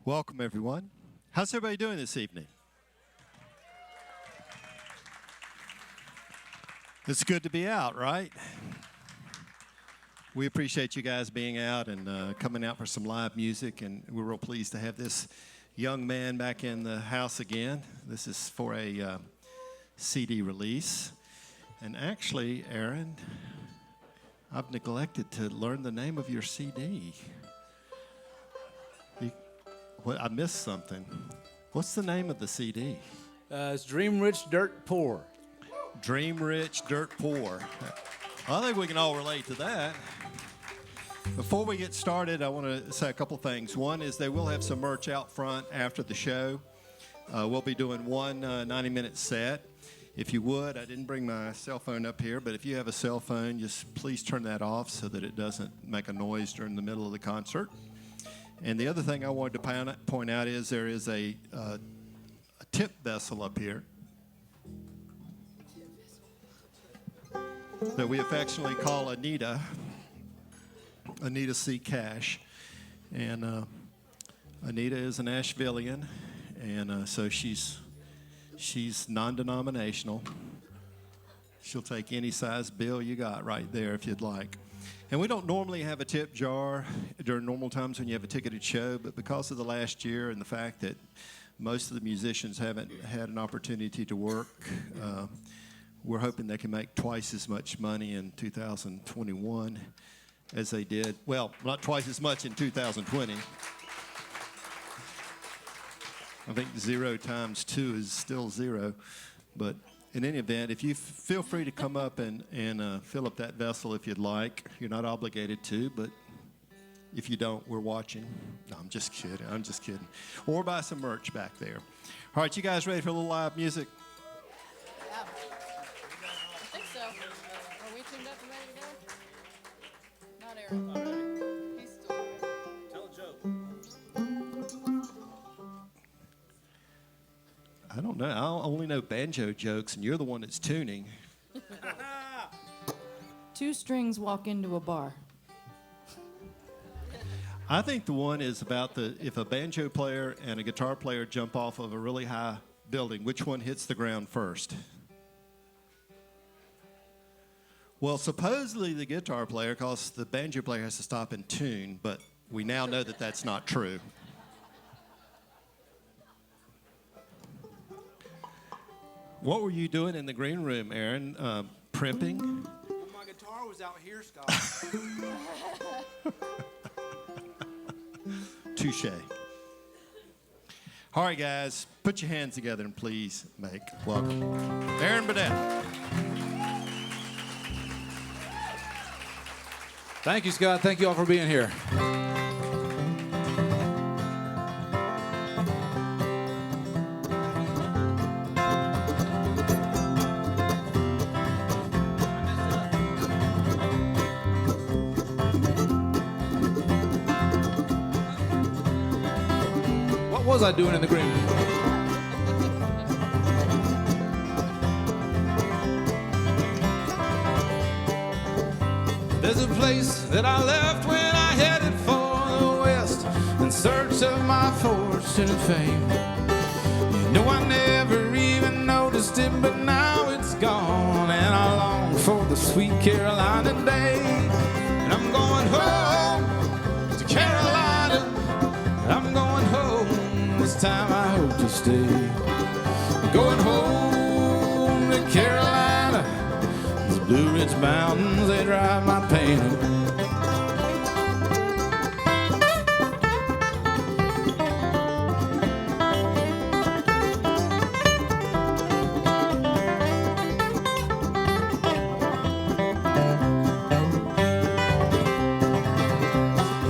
Welcome, everyone. How's everybody doing this evening? It's good to be out, right? We appreciate you guys being out and coming out for some live music, and we're real pleased to have this young man back in the house again. This is for a CD release. And actually, Aaron, I've neglected to learn the name of your CD. I missed something. What's the name of the CD? It's Dream Rich, Dirt Poor. Dream Rich, Dirt Poor. I think we can all relate to that. Before we get started, I want to say a couple things. One is they will have some merch out front after the show. We'll be doing one 90-minute set. If you would, I didn't bring my cell phone up here, but if you have a cell phone, just please turn that off so that it doesn't make a noise during the middle of the concert. And the other thing I wanted to point out is there is a tip vessel up here that we affectionately call Anita C. Cash. And Anita is an Ashevillean, and so she's non-denominational. She'll take any size bill you got right there if you'd like. And we don't normally have a tip jar during normal times when you have a ticketed show, but because of the last year and the fact that most of the musicians haven't had an opportunity to work, we're hoping they can make twice as much money in 2021 as they did. Well, not twice as much in 2020. I think 0 times 2 is still 0, but in any event, if you feel free to come up and fill up that vessel if you'd like. You're not obligated to, but if you don't, we're watching. No, I'm just kidding. Or buy some merch back there. All right, you guys ready for a little live music? Yeah. I think so. Are we tuned up and ready to go? Not Aaron. He's still ready. Tell a joke. I don't know. I only know banjo jokes, and you're the one that's tuning. 2 strings walk into a bar. I think the one is about if a banjo player and a guitar player jump off of a really high building, which one hits the ground first? Well, supposedly the guitar player, because the banjo player has to stop and tune, but we now know that that's not true. What were you doing in the green room, Aaron? Primping? Well, my guitar was out here, Scott. Touche. All right, guys, put your hands together and please make welcome Aaron Burdett. Thank you, Scott. Thank you all for being here. What was I doing in the green room? There's a place that I left when I headed for the west in search of my fortune and fame. You know I never even noticed it, but now it's gone, and I long for the sweet Carolina day. And I'm going home to Carolina. I'm going home. This time I hope to stay. Going home to Carolina. These Blue Ridge Mountains, they drive my pain away.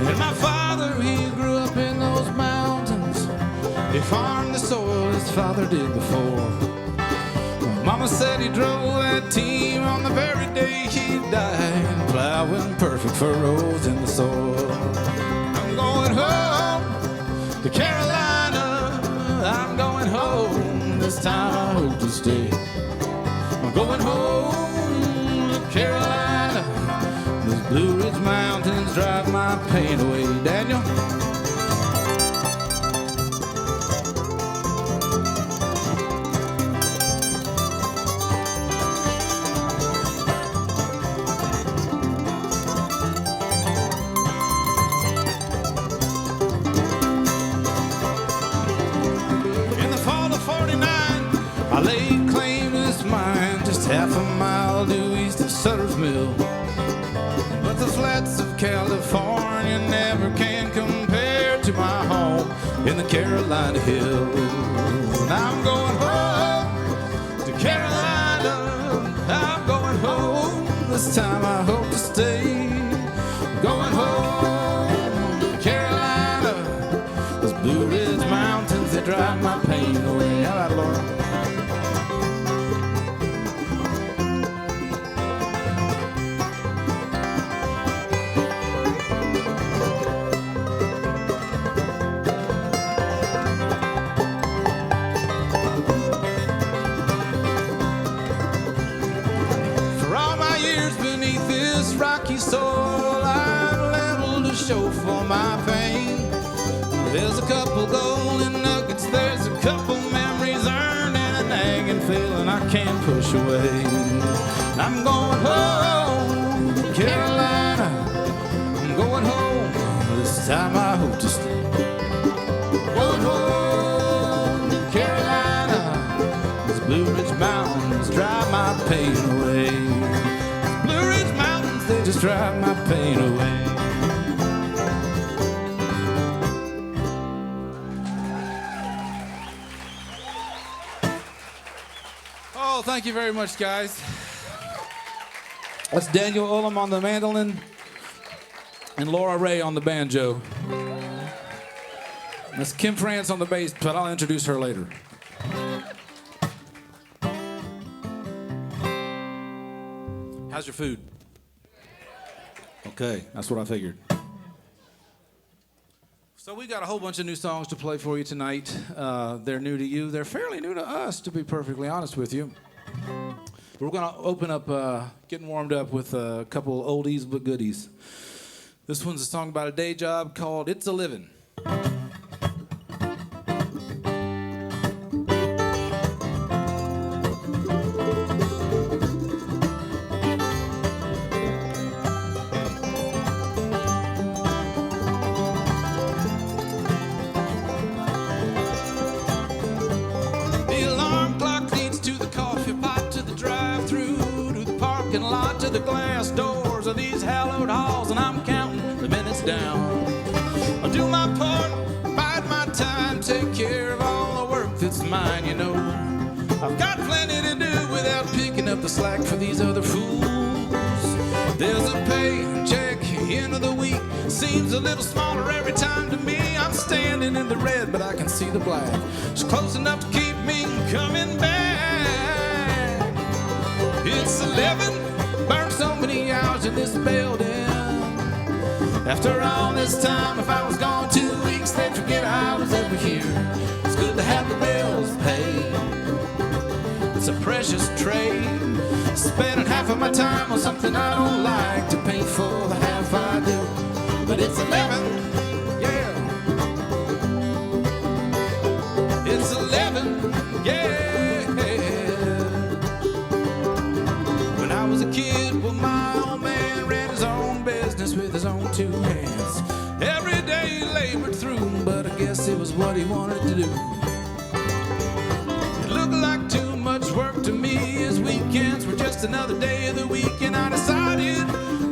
And my father, he grew up in those mountains. He farmed the soil his father did before. Mama said he drove that team on the very day he died, plowing perfect furrows in the soil. I'm going home to Carolina. I'm going home. This time I hope to stay. I'm going home to Carolina. Those Blue Ridge Mountains drive my pain away. Daniel? It's half a mile due east of Sutter's Mill. But the flats of California never can compare to my home in the Carolina Hills. And I'm going home to Carolina. I'm going home. This time I hope to stay. Going home to Carolina. Those Blue Ridge Mountains, they drive my pain away. How about it, Laura? Rocky soil I've leveled a show for my pain. There's a couple golden nuggets, there's a couple memories earned, and a nagging feeling I can't push away. I'm going home to Carolina. I'm going home. This time I hope to stay. Going home to Carolina. These Blue Ridge Mountains drive my pain away. Blue Ridge Mountains, they just drive my pain away. Oh, thank you very much, guys. That's Daniel Ullum on the mandolin and Laura Ray on the banjo. That's Kim France on the bass, but I'll introduce her later. How's your food? Okay, that's what I figured. So we got a whole bunch of new songs to play for you tonight. They're new to you. They're fairly new to us, to be perfectly honest with you. We're going to open up, getting warmed up with a couple oldies but goodies. This one's a song about a day job called It's a Livin'. To the glass doors of these hallowed halls, and I'm counting the minutes down. I'll do my part, bide my time, take care of all the work that's mine, you know. I've got plenty to do without picking up the slack for these other fools. There's a paycheck end of the week, seems a little smaller every time to me. I'm standing in the red, but I can see the black. It's close enough to keep me coming back. It's 11. Burned so many hours in this building. After all this time, if I was gone 2 weeks, they'd forget I was ever here. It's good to have the bills paid. It's a precious trade. Spending half of my time on something I don't like to pay for the half I do. But it's 11, yeah. It's 11, yeah. I was a kid, well, my old man ran his own business with his own two hands. Every day he labored through, but I guess it was what he wanted to do. It looked like too much work to me. His weekends were just another day of the week, and I decided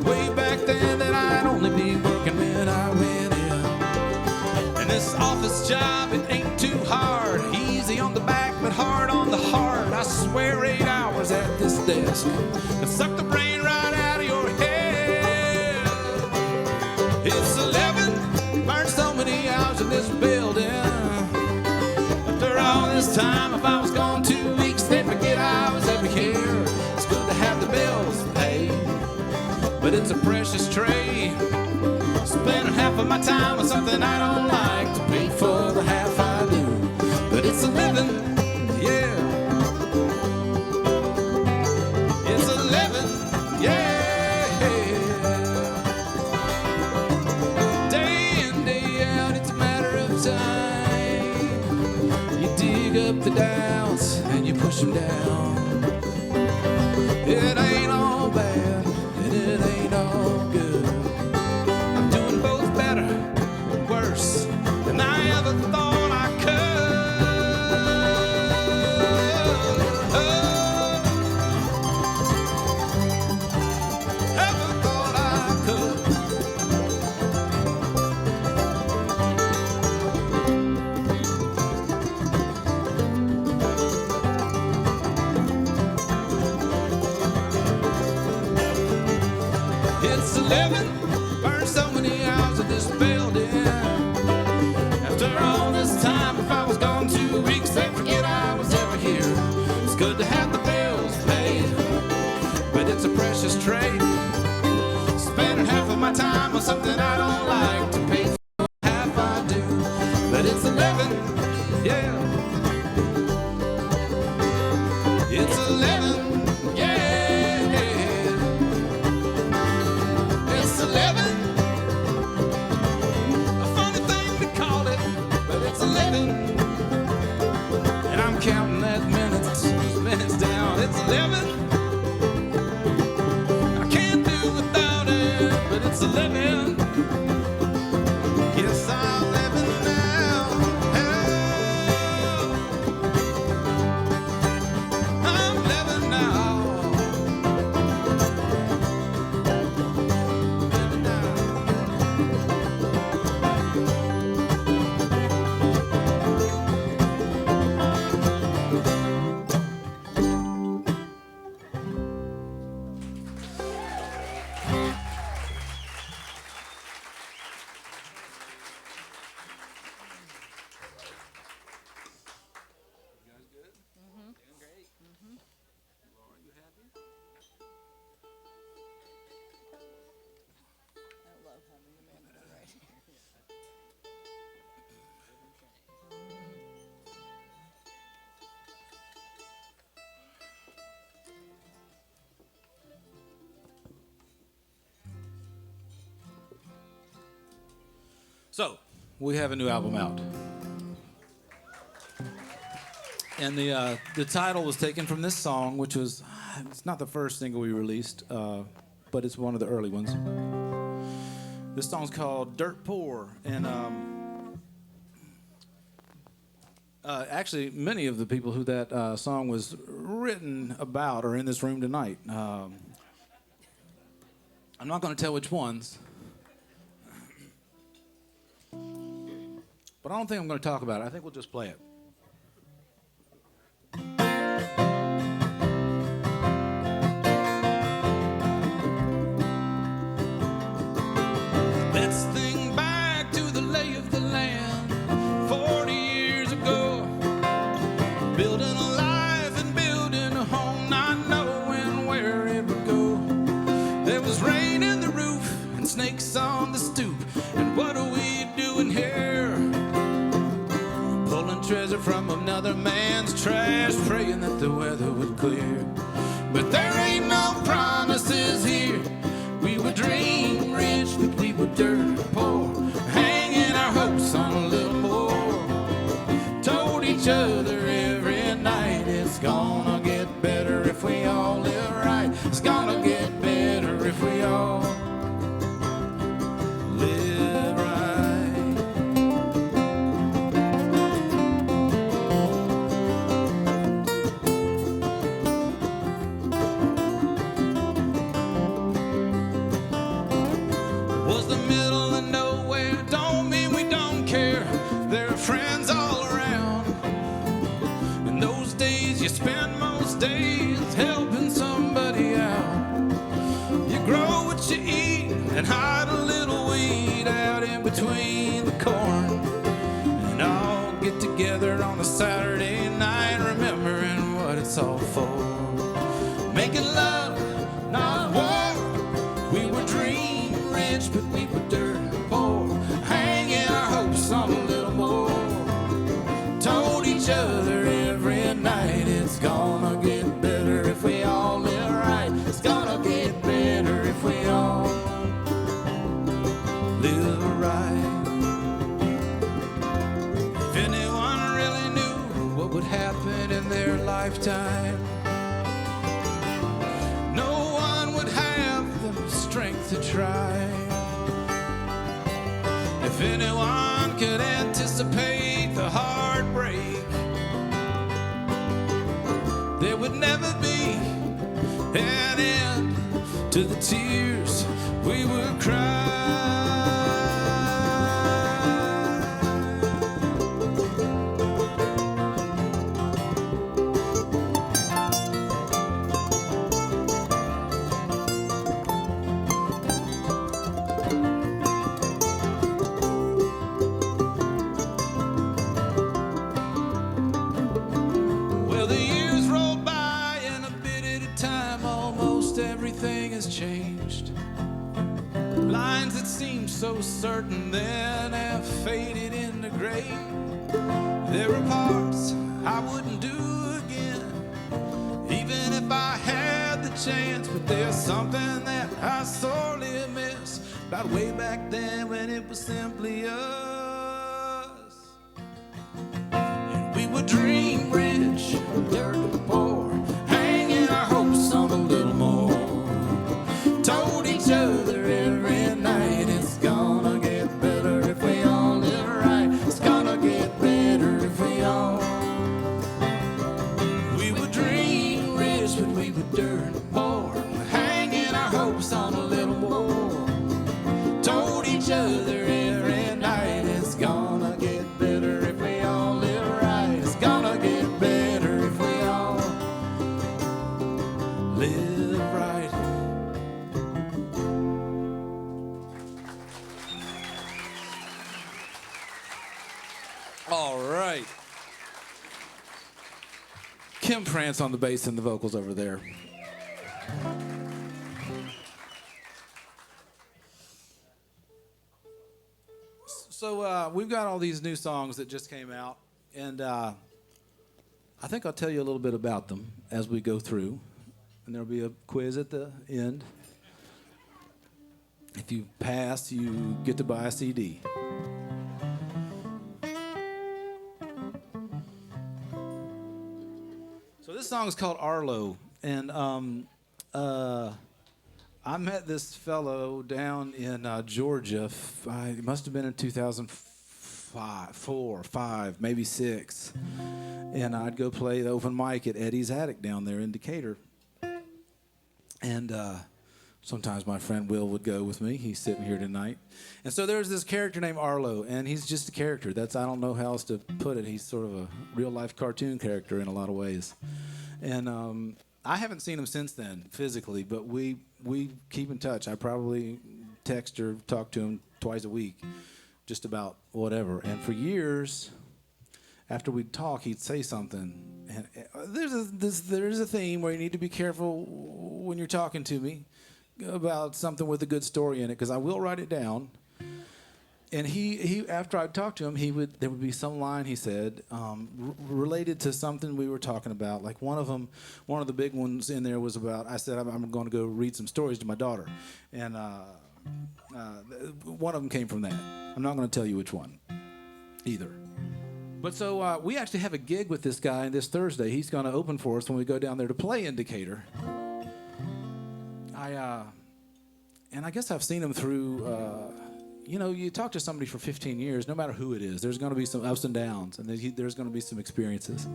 way back then that I'd only be working when I went in. And this office job, it ain't too hard. Easy on the back, but hard on the heart. I swear 8 hours at this desk and suck the brain right out of your head. It's 11, burned so many hours in this building. After all this time, if I was gone 2 weeks, they'd forget I was ever here. It's good to have the bills paid, but it's a precious trade. Spending half of my time on something I don't like to pay for the half I do. But it's a living, yeah. It's a living, yeah. Day in, day out, it's a matter of time. You dig up the doubts and you push them down. It ain't all bad and it ain't all good. I'm doing both better and worse. it's 11. Burned so many hours of this building. After all this time, if I was gone 2 weeks, they'd forget I was ever here. It's good to have the bills paid, but it's a precious trade. Spending half of my time on something I don't like to pay for half I do. But it's 11, yeah. It's 11, yeah. It's 11. A funny thing to call it, but it's 11. And I'm counting that minutes down. It's 11. I can't do without it, but it's 11. Yes, I'm living now. I'm living now. Living now. I love having the man right here. So, we have a new album out. And the title was taken from this song, which was, it's not the first single we released, but it's one of the early ones. This song's called Dirt Poor. And actually, many of the people who that song was written about are in this room tonight. I'm not going to tell which ones. But I don't think I'm going to talk about it. I think we'll just play it. Let's think back to the lay of the land 40 years ago. Building a life and building a home, not knowing where it would go. There was rain in the roof and snakes on the stoop. And what are we doing here? Pulling treasure from another man's trash, praying that the weather would clear. But there ain't no promises here. We would dream rich, but we were dirt poor, hanging our hopes on a little more. Told each other every night it's gonna get better if we all live right. It's gonna get better if we all live right. Was the middle of nowhere, don't mean we don't care. There are friends all around. In those days you spend most days helping somebody out. You grow what you eat and hide a little weed out in between the corn. And all get together on a Saturday night, remembering what it's all for. Making love, not war. We were dream rich, but we were dirt poor, hanging our hopes on a little more. Told each other every night it's gonna get better if we all live right. It's gonna get better if we all live right. If anyone really knew what would happen in their lifetime, no one would have the strength to try. If anyone could anticipate the heartbreak, there would never be an end to the tears we would cry. everything has changed. Lines that seemed so certain then have faded into gray. There are parts I wouldn't do again, even if I had the chance. But there's something that I sorely miss about way back then when it was simply us. And we would dream rich, dirt poor, hanging our hopes on a little more. Told each other every night it's gonna get better if we all live right. It's gonna get better if we all. We would dream rich, but we would dirt poor, hanging our hopes on a little more. Told each other every night it's gonna get better if we all live right. It's gonna get better if we all live right. All right. Kim Prance on the bass and the vocals over there. So we've got all these new songs that just came out, and I think I'll tell you a little bit about them as we go through, and there'll be a quiz at the end. If you pass, you get to buy a CD. So this song is called Arlo, and I met this fellow down in Georgia. It must have been in 2005, 4, 5, maybe 6. And I'd go play the open mic at Eddie's Attic down there in Decatur. And sometimes my friend Will would go with me. He's sitting here tonight. And so there's this character named Arlo, and he's just a character. I don't know how else to put it. He's sort of a real-life cartoon character in a lot of ways. And I haven't seen him since then, physically, but we keep in touch. I probably text or talk to him twice a week, just about whatever. And for years, after we'd talk, he'd say something. And there's a theme where you need to be careful when you're talking to me about something with a good story in it, because I will write it down. And he after I'd talk to him, there would be some line he said related to something we were talking about. Like one of the big ones in there was about, I said I'm going to go read some stories to my daughter, and one of them came from that. I'm not going to tell you which one either. But so we actually have a gig with this guy this Thursday. He's going to open for us when we go down there to play in Decatur. And I guess I've seen him through. You talk to somebody for 15 years, no matter who it is, there's going to be some ups and downs, and there's going to be some experiences.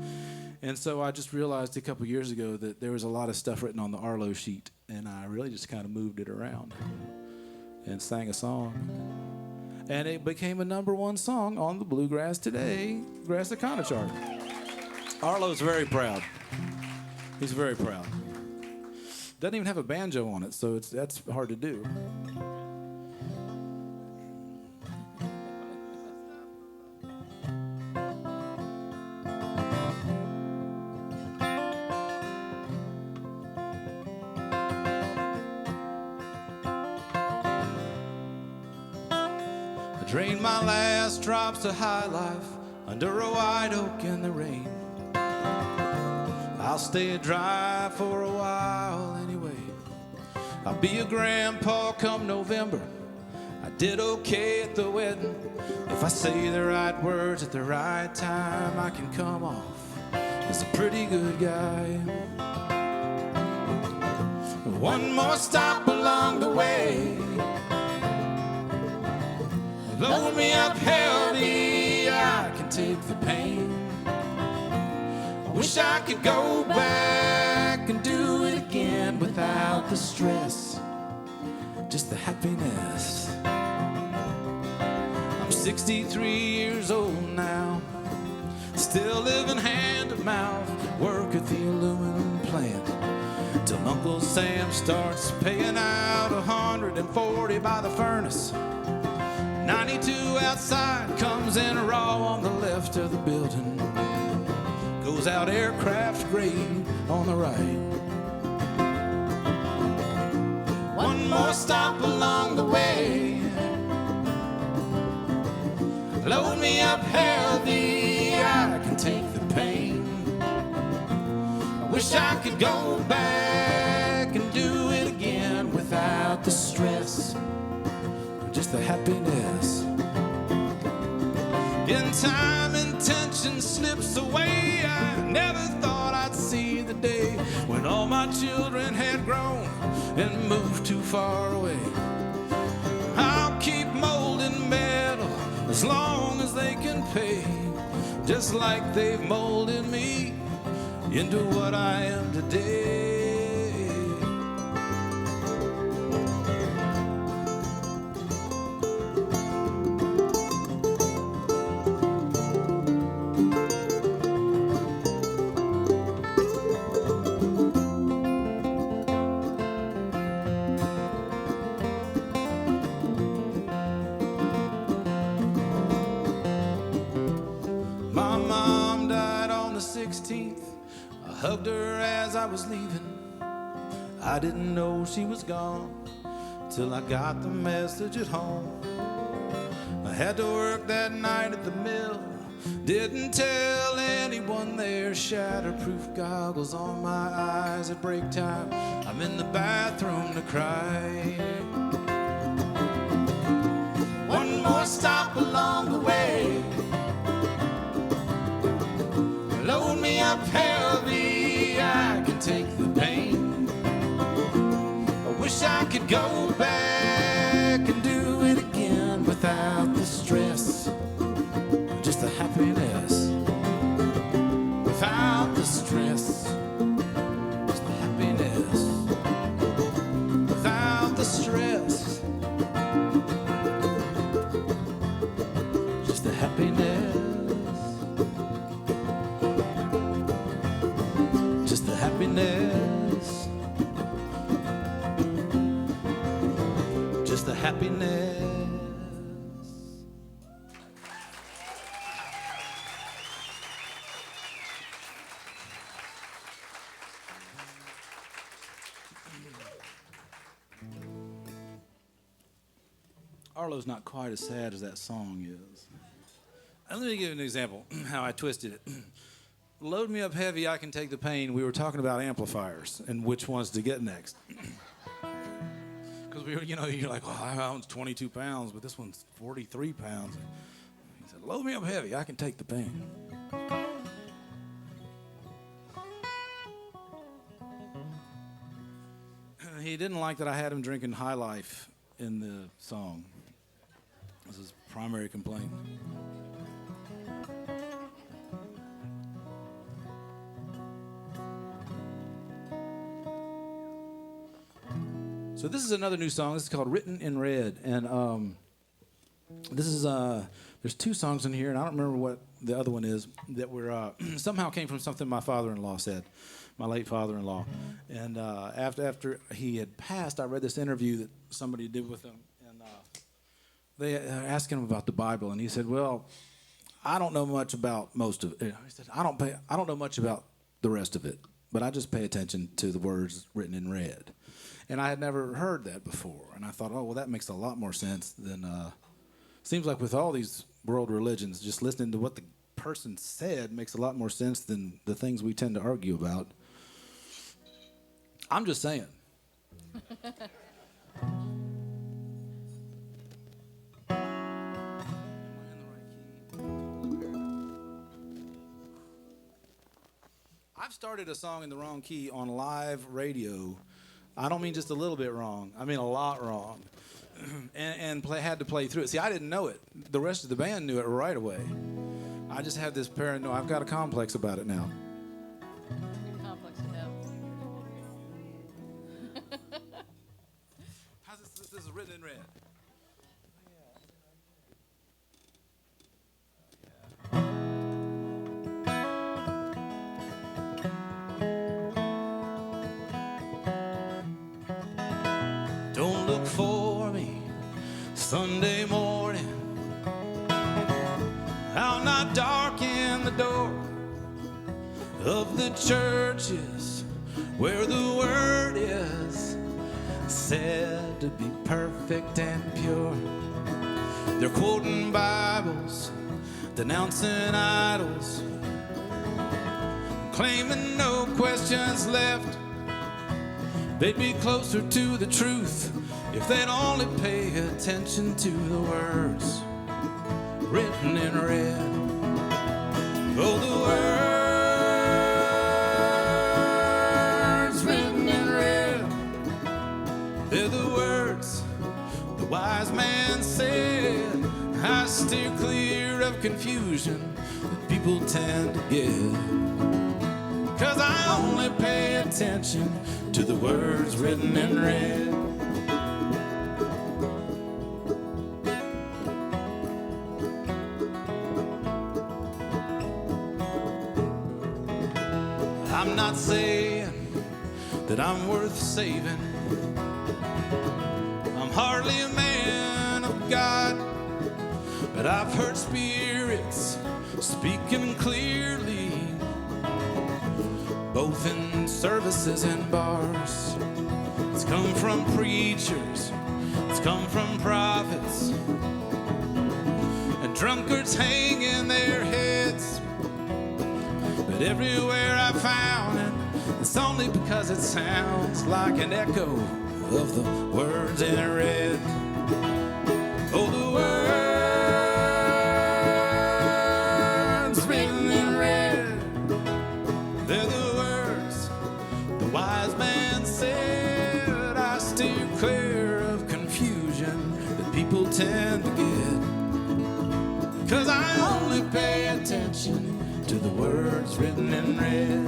And so I just realized a couple years ago that there was a lot of stuff written on the Arlo sheet, and I really just kind of moved it around and sang a song. And it became a #1 song on the Bluegrass Today Americana chart. Arlo's very proud. He's very proud. Doesn't even have a banjo on it, so that's hard to do. Drained my last drops of high life under a white oak in the rain. I'll stay dry for a while anyway. I'll be a grandpa come November. I did okay at the wedding. If I say the right words at the right time, I can come off as a pretty good guy. One more stop along the way. Load me up heavy, I can take the pain. I wish I could go back and do it again without the stress, just the happiness. I'm 63 years old now, still living hand to mouth, work at the aluminum plant, till Uncle Sam starts paying out 140 by the furnace. 92 outside, comes in raw on the left of the building. Goes out aircraft grade on the right. more stop along the way. Load me up heavy, I can take the pain. I wish I could go back and do it again without the stress, just the happiness. In time and tension slips away, I never thought I'd see the day when all my children had grown and moved too far away. I'll keep molding metal as long as they can pay, just like they've molded me into what I am today. My mom died on the 16th. I hugged her as I was leaving. I didn't know she was gone till I got the message at home. I had to work that night at the mill. Didn't tell anyone there. Shatterproof goggles on my eyes at break time. I'm in the bathroom to cry. One more stop along the way. Load me up heavy, I can take the pain. I wish I could go back and do it again without the stress, just the happiness. Without the stress, just the happiness. Without the stress, just the happiness. Happiness, just the happiness. Arlo's not quite as sad as that song is. Let me give you an example how I twisted it. Load me up heavy, I can take the pain. We were talking about amplifiers and which ones to get next. Because we were, you're like, well, that one's 22 pounds, but this one's 43 pounds. He said, load me up heavy, I can take the pain. He didn't like that I had him drinking High Life in the song. This is his primary complaint. So this is another new song. This is called Written in Red. And this is, there's two songs in here, and I don't remember what the other one is, that were somehow came from something my father-in-law said, my late father-in-law. And after he had passed, I read this interview that somebody did with him. And they asked him about the Bible, and he said, well, I don't know much about most of it. He said, I don't know much about the rest of it, but I just pay attention to the words written in red. And I had never heard that before. And I thought, oh, well, that makes a lot more sense than, seems like with all these world religions, just listening to what the person said makes a lot more sense than the things we tend to argue about. I'm just saying. I've started a song in the wrong key on live radio. I don't mean just a little bit wrong. I mean a lot wrong. and had to play through it. See, I didn't know it. The rest of the band knew it right away. I just had this paranoia. I've got a complex about it now. Good complex to have. How's this? This is written in red. Don't look for me Sunday morning. I'll not darken the door of the churches where the word is said to be perfect and pure. They're quoting Bibles, denouncing idols, claiming no questions left. They'd be closer to the truth if they'd only pay attention to the words written in red. Oh, the words written in red, they're the words the wise man said. I steer clear of confusion that people tend to get, 'cause I only pay attention to the words written in red. I'm not saying that I'm worth saving. I'm hardly a man of God, but I've heard spirits speaking clearly, both in services and bars. It's come from preachers, it's come from prophets, and drunkards hanging their heads. But everywhere I found it, it's only because it sounds like an echo of the words in red. Oh, the words written in red, they're the words the wise man said. I steer clear of confusion that people tend to get, 'cause I only pay attention to the words written in red.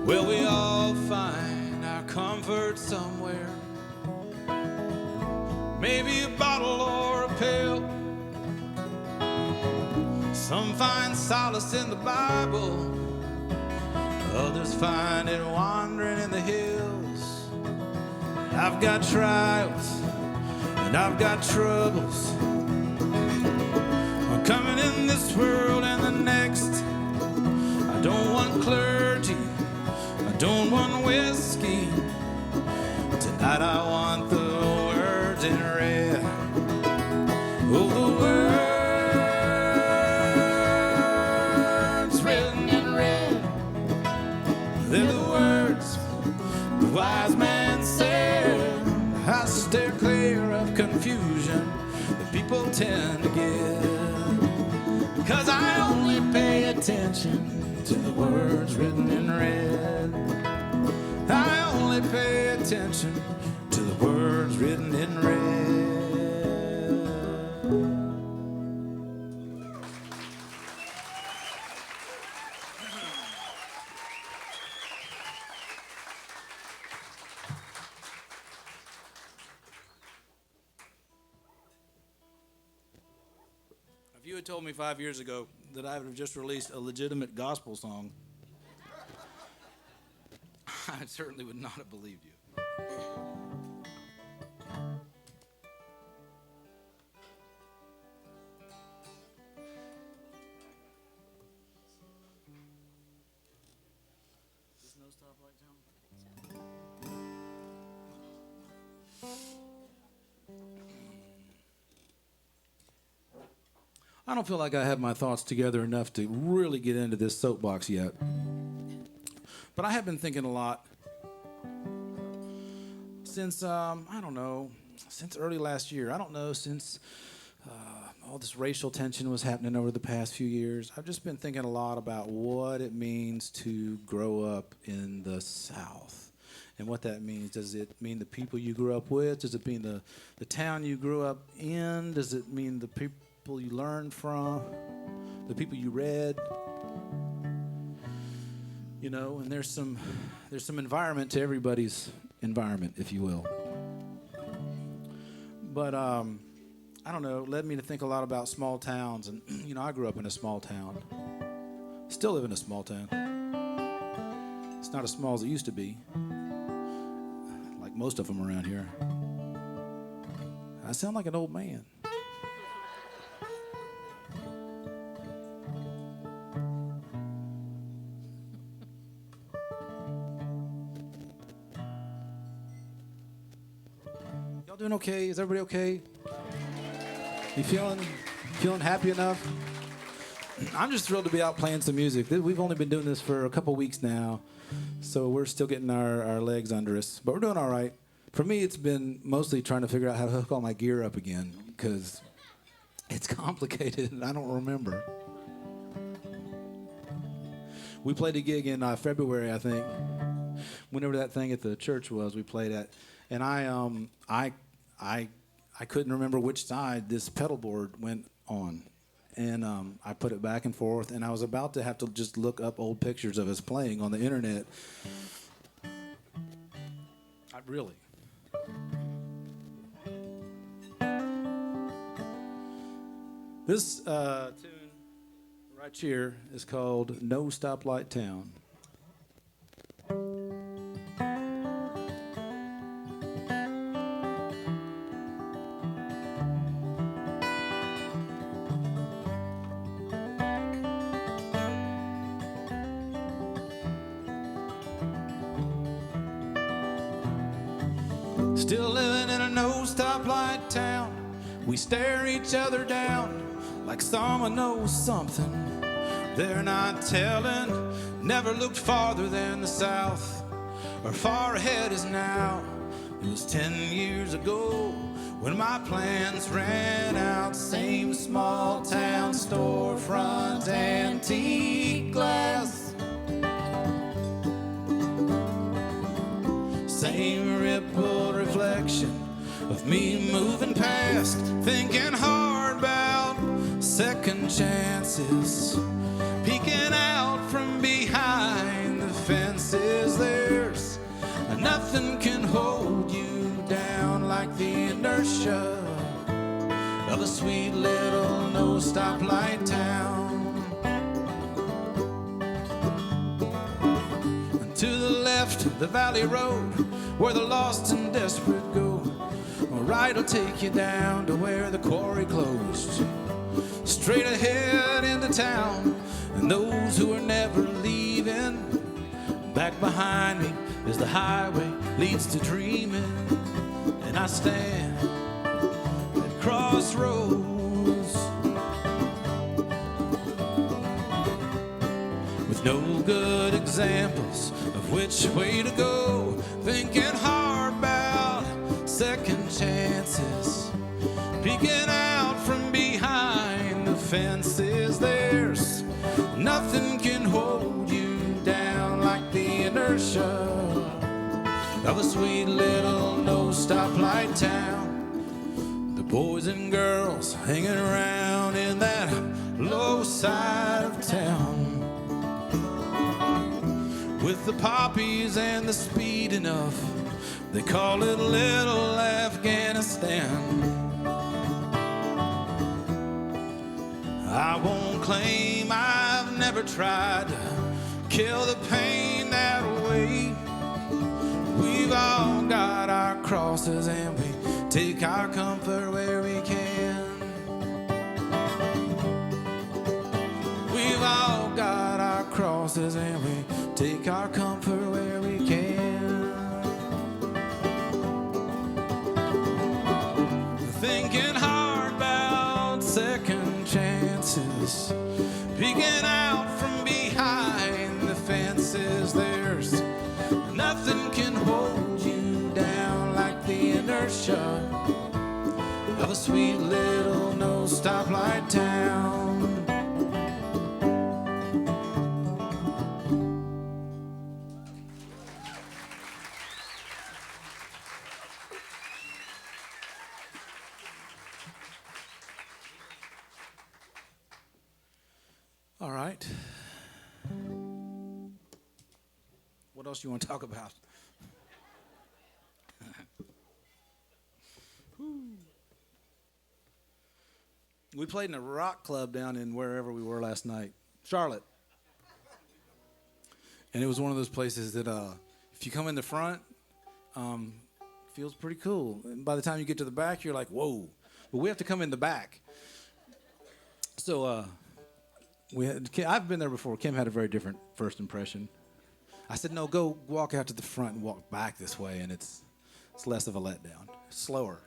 Well, we all find our comfort somewhere, maybe a bottle or a pill. Some find solace in the Bible, others find it wandering in the hills. I've got trials and I've got troubles, I'm coming in this world and the next. I don't want clergy, don't want whiskey. Tonight I want the words in red. Oh, the words written in red, they're the words the wise man said. I steer clear of confusion that people tend to get, 'cause I only pay attention to the words written in red. I only pay attention to the words written in red. If you had told me 5 years ago that I would have just released a legitimate gospel song, I certainly would not have believed you. Is this no stoplight, John? I don't feel like I have my thoughts together enough to really get into this soapbox yet. But I have been thinking a lot since, I don't know, since early last year. I don't know, since all this racial tension was happening over the past few years. I've just been thinking a lot about what it means to grow up in the South and what that means. Does it mean the people you grew up with? Does it mean the town you grew up in? Does it mean the people you learned from? The people you read? You know, and there's some environment to everybody's environment, if you will. But I don't know, led me to think a lot about small towns. And, you know, I grew up in a small town. Still live in a small town. It's not as small as it used to be, like most of them around here. I sound like an old man. Y'all doing okay? Is everybody okay? You feeling happy enough? I'm just thrilled to be out playing some music. We've only been doing this for a couple weeks now, so we're still getting our legs under us, but we're doing all right. For me, it's been mostly trying to figure out how to hook all my gear up again, because it's complicated and I don't remember. We played a gig in February, I think. Whenever that thing at the church was, we played at, and I couldn't remember which side this pedal board went on. And I put it back and forth, and I was about to have to just look up old pictures of us playing on the internet. Really. This tune right here is called No Stoplight Town. Still living in a no-stoplight town. We stare each other down like someone knows something they're not telling. Never looked farther than the south, or far ahead is now. It was 10 years ago when my plans ran out. Same small town storefront, antique glass. Same rippled reflection of me moving past, thinking hard about second chances, peeking out from behind the fences. There's nothing can hold you down like the inertia of a sweet little no-stoplight town. And to the left, the valley road, where the lost and desperate go. A ride will take you down to where the quarry closed. Straight ahead into town, and those who are never leaving. Back behind me is the highway leads to dreaming. And I stand at crossroads with no good examples of which way to go. Thinking hard about second chances, peeking out from behind the fences. There's nothing can hold you down like the inertia of a sweet little no-stoplight town. The boys and girls hanging around in that low side of town, with the poppies and the speed enough, they call it Little Afghanistan. I won't claim I've never tried to kill the pain that way. We've all got our crosses and we take our comfort where we can. We've all got our crosses and we take our comfort where we can. Thinking hard about second chances, peeking out from behind the fences. There's nothing can hold you down like the inertia of a sweet little no-stoplight town. All right. What else do you want to talk about? We played in a rock club down in wherever we were last night, Charlotte. And it was one of those places that if you come in the front, feels pretty cool. And by the time you get to the back, you're like, whoa. But we have to come in the back. So I've been there before. Kim had a very different first impression. I said, no, go walk out to the front and walk back this way, and it's less of a letdown. Slower.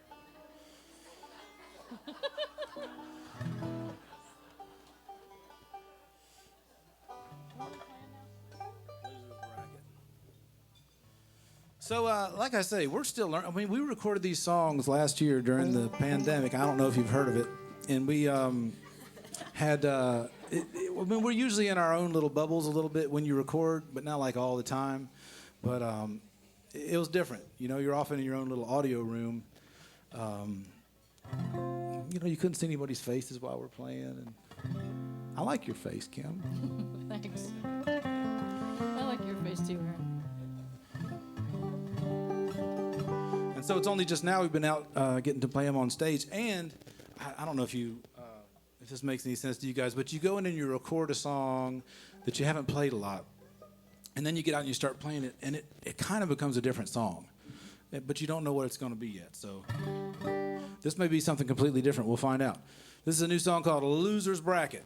So, like I say, we're still learning. I mean, we recorded these songs last year during the pandemic. I don't know if you've heard of it. And we had, I mean, we're usually in our own little bubbles a little bit when you record, but not like all the time. But it was different. You know, you're often in your own little audio room. You know, you couldn't see anybody's faces while we're playing. And I like your face, Kim. Thanks. I like your face too, Aaron. And so it's only just now we've been out getting to play them on stage. And I don't know if this makes any sense to you guys, but you go in and you record a song that you haven't played a lot. And then you get out and you start playing it, and it kind of becomes a different song. But you don't know what it's going to be yet. So this may be something completely different. We'll find out. This is a new song called Loser's Bracket.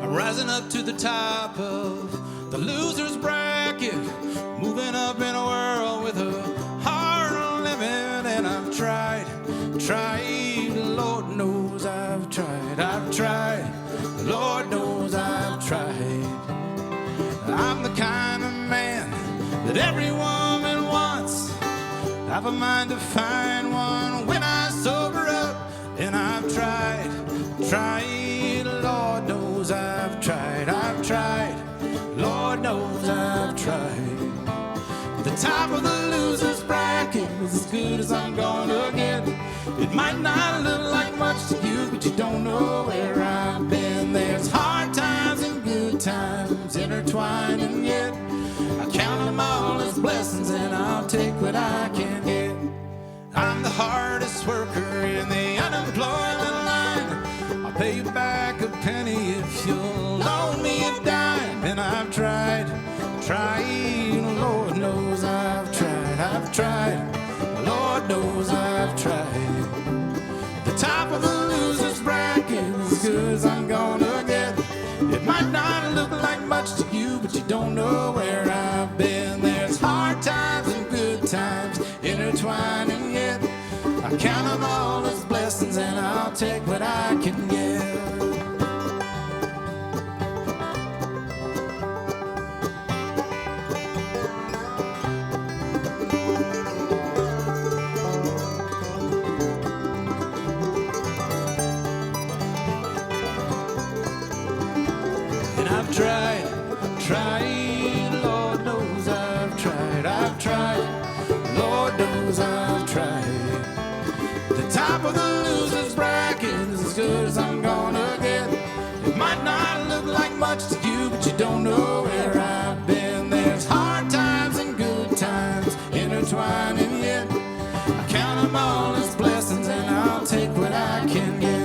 Rising up to the top of the loser's bracket, moving up in a world with a hard limit. And I've tried, Lord knows I've tried, Lord knows I've tried. I'm the kind of man that every woman wants. I've a mind to find one when I sober up. And I've tried, Lord knows I've tried, Lord knows I've tried. The top of the loser's bracket is as good as I'm gonna get. It might not look like much to you, but you don't know where I've been. There's hard times and good times intertwined, and yet I count them all as blessings, and I'll take what I can get. I'm the hardest worker in the unemployment line. I'll pay you back a penny if you'll loan me a dime. And I've tried, Lord knows I've tried, Lord knows I've tried. The top of the loser's bracket is as good as I'm gonna get. It might not look like much to you, but you don't know where I've been. There's hard times and good times intertwined, and yet I count them all as blessings, and I'll take what I can get. And I've tried, Lord knows I've tried, Lord knows I've tried. The top of the loser's bracket is as good as I'm gonna get. It might not look like much to you, but you don't know where I've been. There's hard times and good times intertwined, and yet I count them all as blessings, and I'll take what I can get.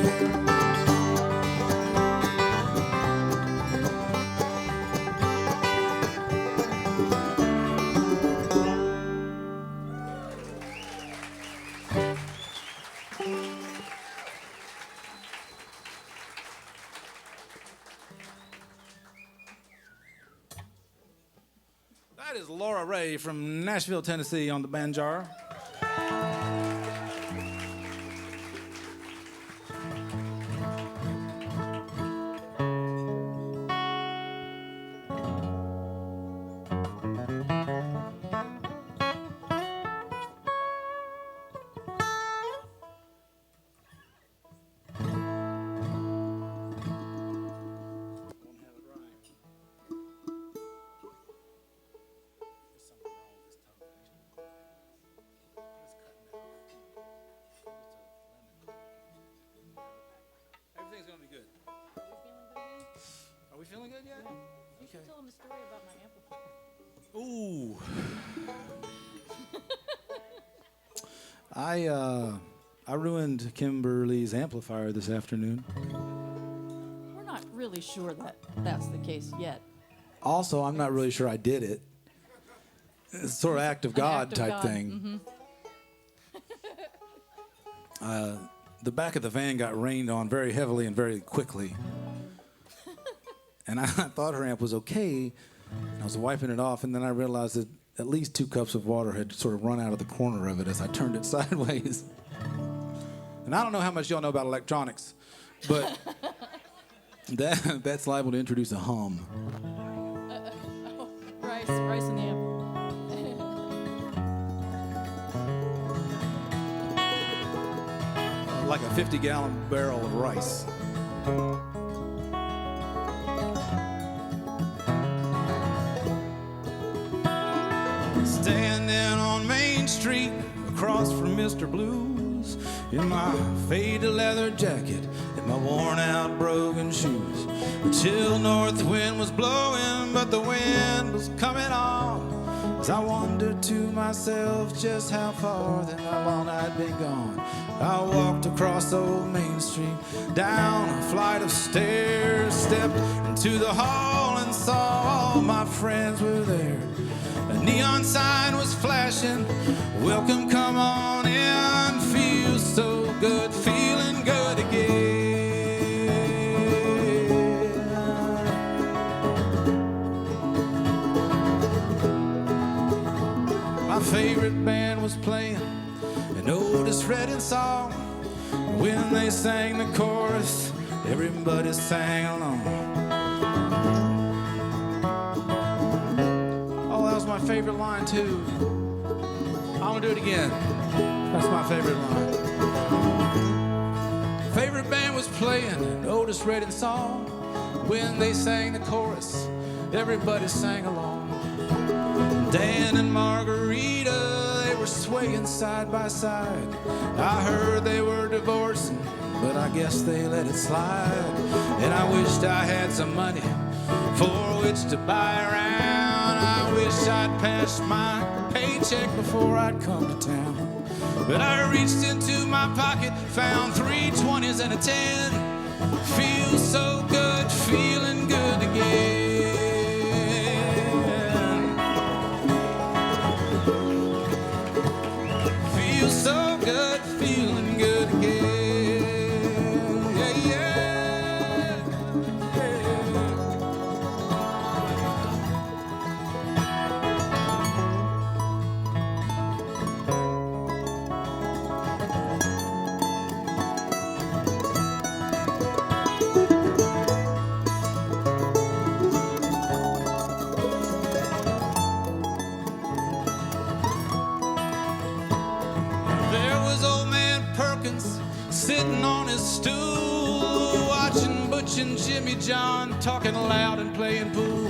That is Laura Ray from Nashville, Tennessee on the banjar. Okay. Tell them the story about my amplifier. Ooh. I ruined Kimberly's amplifier this afternoon. We're not really sure that that's the case yet. Also, I'm not really sure I did it. It's sort of act of God act of type God. thing. The back of the van got rained on very heavily and very quickly. And I thought her amp was okay. I was wiping it off, and then I realized that at least 2 cups of water had sort of run out of the corner of it as I turned it sideways. And I don't know how much y'all know about electronics, but that's liable to introduce a hum. Rice and the amp. Like a 50-gallon barrel of rice. Standing on Main Street across from Mr. Blues in my faded leather jacket and my worn-out broken shoes. The chill north wind was blowing, but the wind was coming on. As I wondered to myself just how far then how long I'd been gone. I walked across old Main Street, down a flight of stairs, stepped into the hall and saw all my friends were there. A neon sign was flashing, welcome, come on in, feels so good, feeling good again. My favorite band was playing an Otis Redding song. When they sang the chorus, everybody sang along. Oh, that was my favorite line too. I'm gonna do it again. That's my favorite line. Favorite band was playing an Otis Redding song. When they sang the chorus, everybody sang along. Dan and Margarita, they were swaying side by side. I heard they were divorcing, but I guess they let it slide. And I wished I had some money for which to buy around. I wish I'd passed my paycheck before I'd come to town. But I reached into my pocket, found 3 20s and a 10. Feels so good, feeling good again. Feels so good, feeling good again. Yeah, yeah, yeah. There was old man Perkins sitting on his stool, watching Butch and Jimmy John talking loud and playing pool.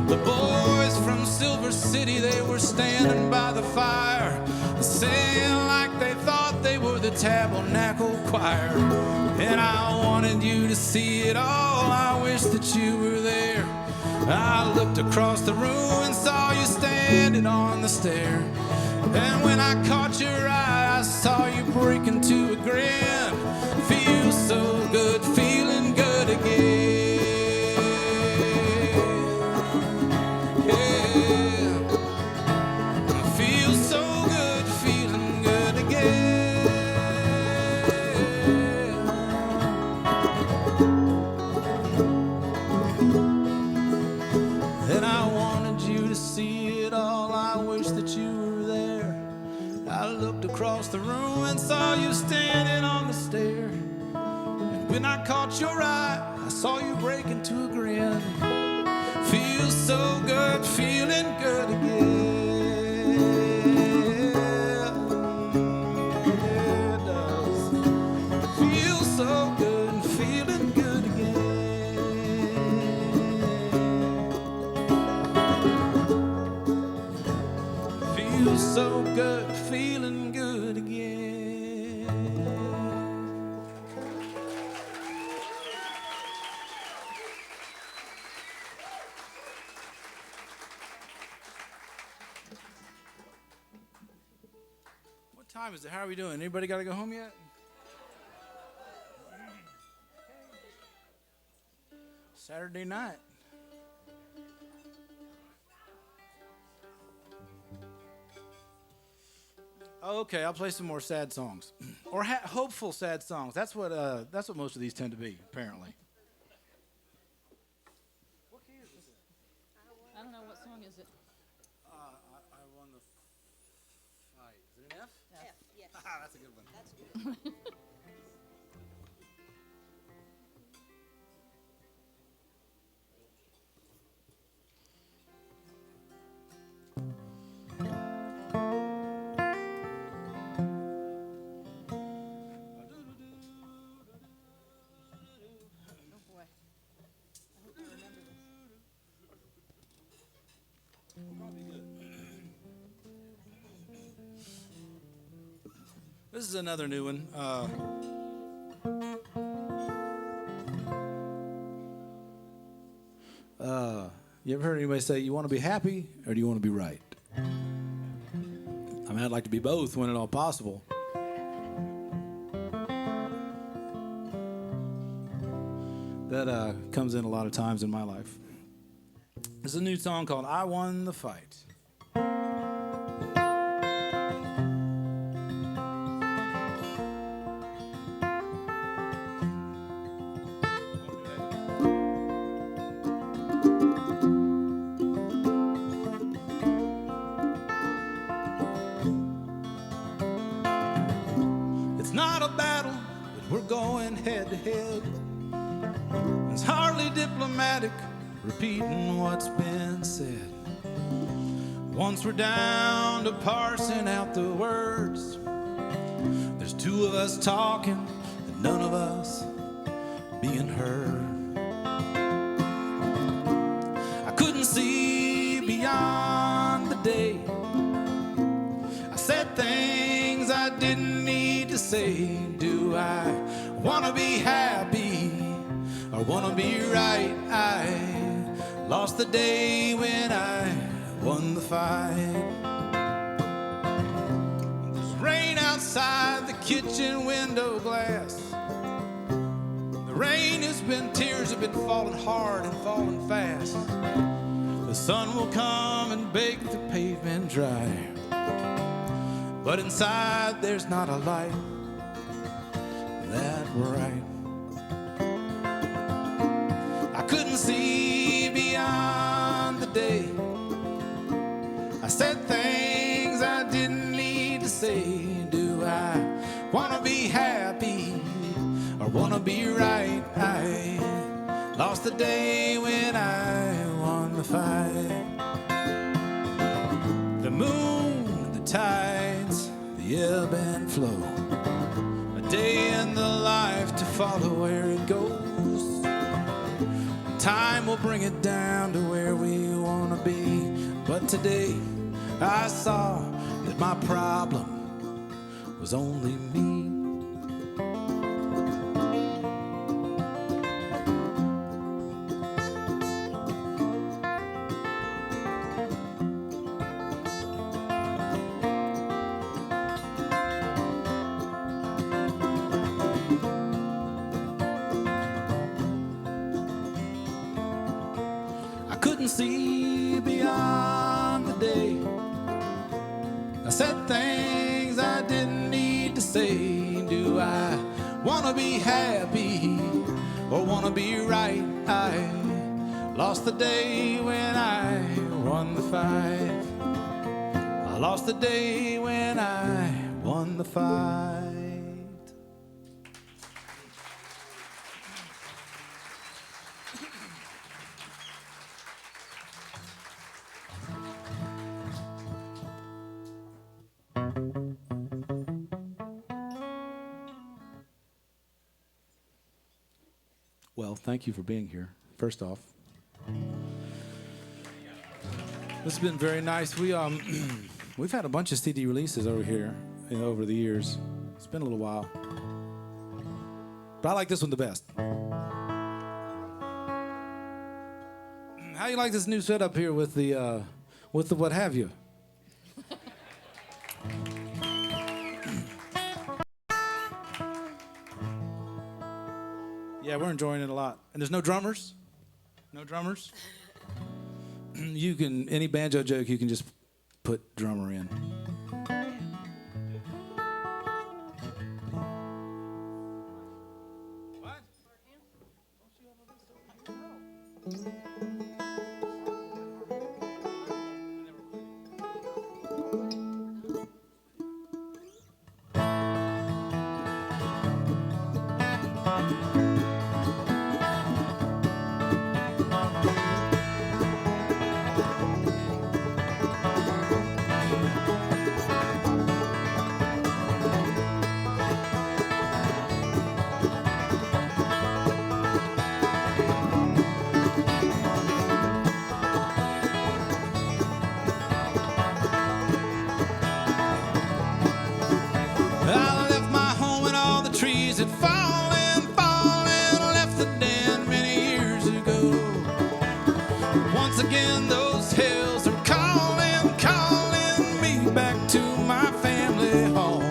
The boys from Silver City, they were standing by the fire, singing like they thought they were the Tabernacle Choir. And I wanted you to see it all, I wish that you were there. I looked across the room and saw you standing on the stair. And when I caught your eye, I saw you break into a grin. Feels so good, feeling good again. Yeah. Feels so good, feeling good again. And I wanted you to see it all, I wish that you were there. I looked across the room and saw you standing on the stair. And when I caught your eye, I saw you break into a grin. Feels so good, feeling good again. Yeah, it does. Feels so good, feeling good again. Feels so good, feeling good again. time is it? How are we doing? Anybody got to go home yet? Saturday night. Oh, okay, I'll play some more sad songs, or hopeful sad songs. That's what most of these tend to be, apparently. What key is this? I don't know, what song is it? I won the fight. Is it an F? F, yes. That's a good one. That's good. Oh boy. I hope you remember this. This is another new one. You ever heard anybody say, you want to be happy or do you want to be right? I mean, I'd like to be both when at all possible. That comes in a lot of times in my life. This is a new song called I Won the Fight. It's not a battle, but we're going head to head. It's hardly diplomatic, repeating what's been said. Once we're down to parsing out the words, there's two of us talking and none of us being heard. I couldn't see beyond the day. I said things I didn't need to say. Do I want to be happy or want to be right? I lost the day when I won the fight. There's rain outside the kitchen window glass. The rain has been, tears have been falling hard and falling fast. The sun will come and bake the pavement dry, but inside there's not a light that bright. I couldn't see beyond the day. I said things I didn't need to say. Do I want to be happy or want to be right? I lost the day when I won the fight. The moon, the tides, the ebb and flow, a day in the life to follow where it goes. Time will bring it down to where we want to be. But today I saw that my problem was only me. I couldn't see beyond the day. I said things I didn't need to say. Do I want to be happy or want to be right? I lost the day when I won the fight. I lost the day when I won the fight. Well, thank you for being here, first off. This has been very nice. We've had a bunch of CD releases over here, over the years. It's been a little while. But I like this one the best. How you like this new setup here with the what have you? Yeah, we're enjoying it a lot. And there's no drummers? No drummers? You can, any banjo joke, you can just put drummer in. What? I left my home and all the trees had fallen, left the den many years ago. Once again, those hills are calling me back to my family home.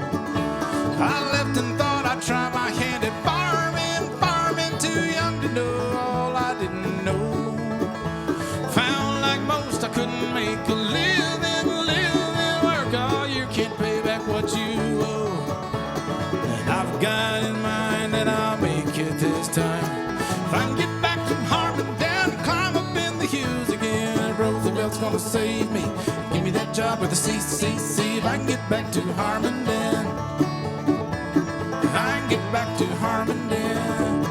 I left and thought I'd try my hand at farming, too young to know all I didn't know. Found like most I couldn't make a living, work all year, can't pay back what you owe. I've got in mind that I'll make it this time. If I can get back from Harmon down and climb up in the hills again, Roosevelt's gonna save me. Give me that job with the CCC. If I can get back to Harmon down, if I can get back to Harmon down,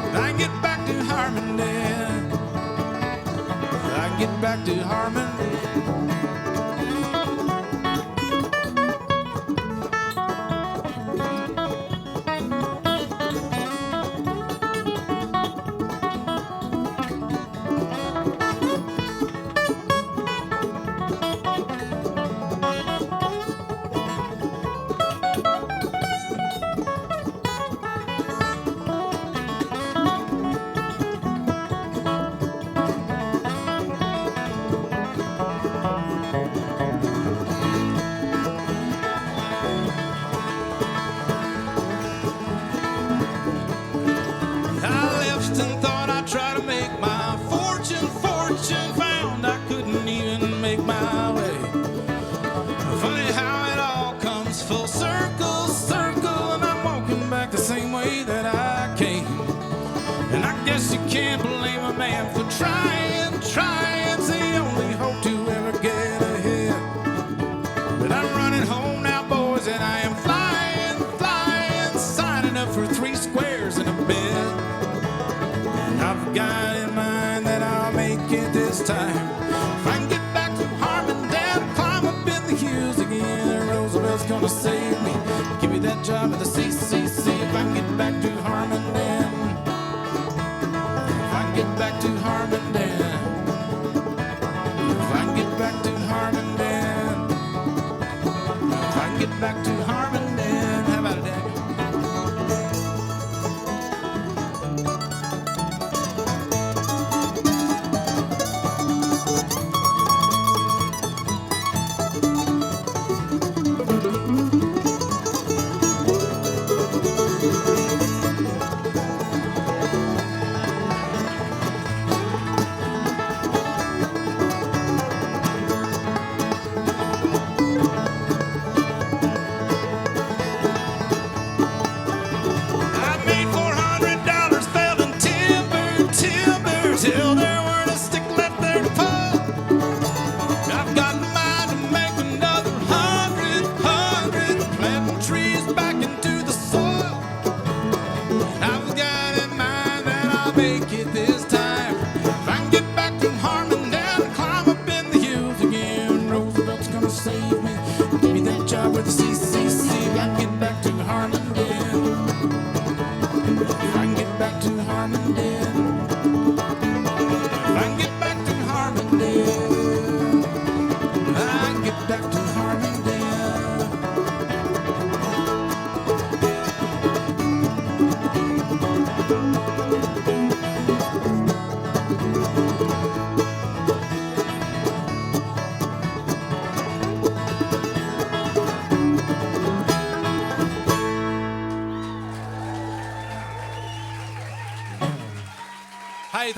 if I can get back to Harmon down, if I can get back to Harmon.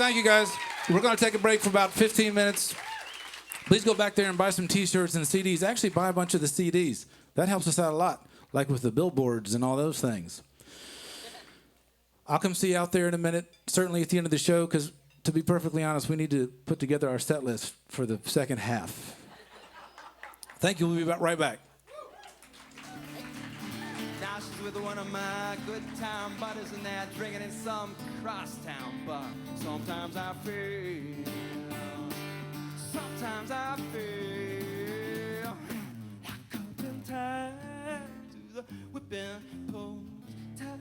thank you, guys. We're going to take a break for about 15 minutes. Please go back there and buy some T-shirts and CDs. Actually, buy a bunch of the CDs. That helps us out a lot, like with the billboards and all those things. I'll come see you out there in a minute, certainly at the end of the show, because to be perfectly honest, we need to put together our set list for the second half. Thank you. We'll be right back. Now she's with one of my good time buddies and they're drinking in some crosstown bar. Sometimes I feel like I've been tied to the whipping post, tied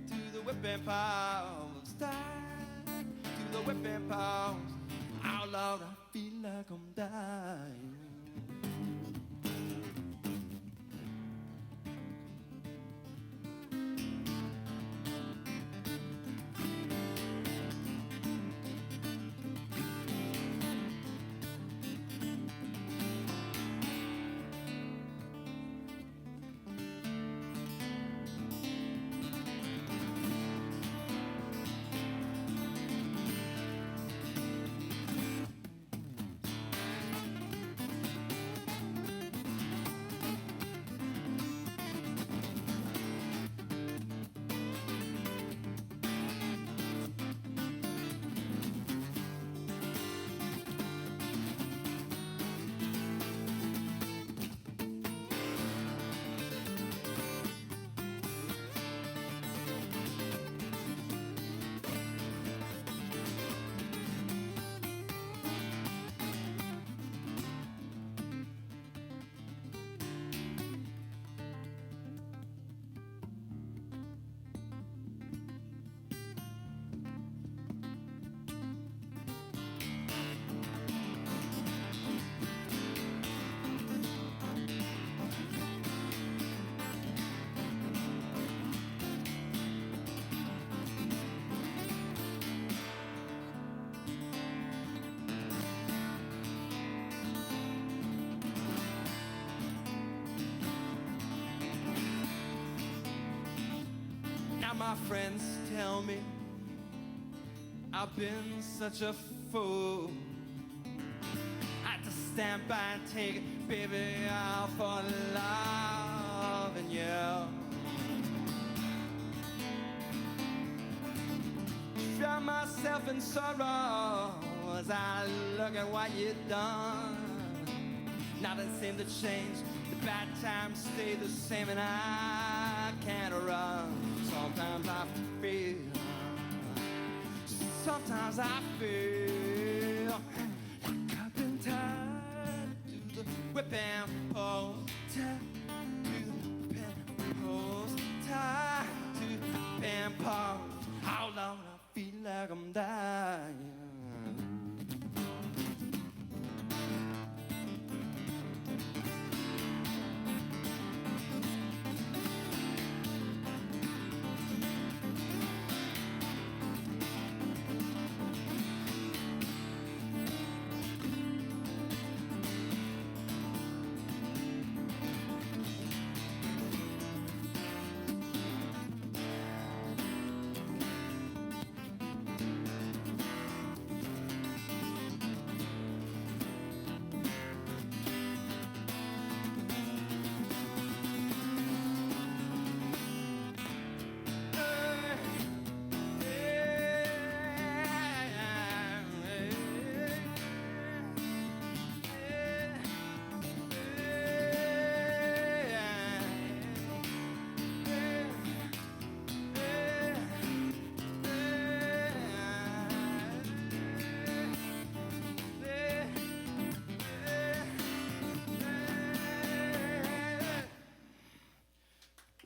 to the whipping post, tied to the whipping post. Out loud, I feel like I'm dying. My friends tell me I've been such a fool. I had to stand by and take it, baby, out for loving you. Drown myself in sorrow as I look at what you've done. Nothing seemed to change, the bad times stay the same and I can't run. Sometimes I feel like I've been tied to the whipping post, tied to the whipping post, tied to the whipping post. How long I feel like I'm dying.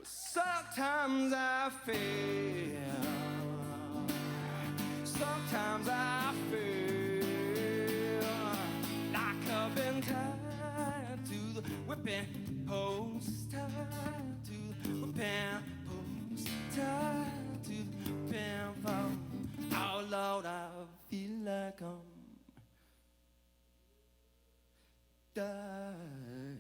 Sometimes I feel, sometimes I feel like I've been tied to the whipping post, tied to the whipping post, tied to the whipping post. Oh Lord, I feel like I'm dying.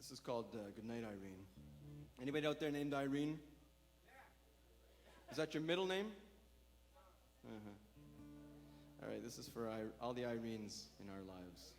This is called Goodnight Irene. Anybody out there named Irene? Is that your middle name? All right, this is for all the Irenes in our lives.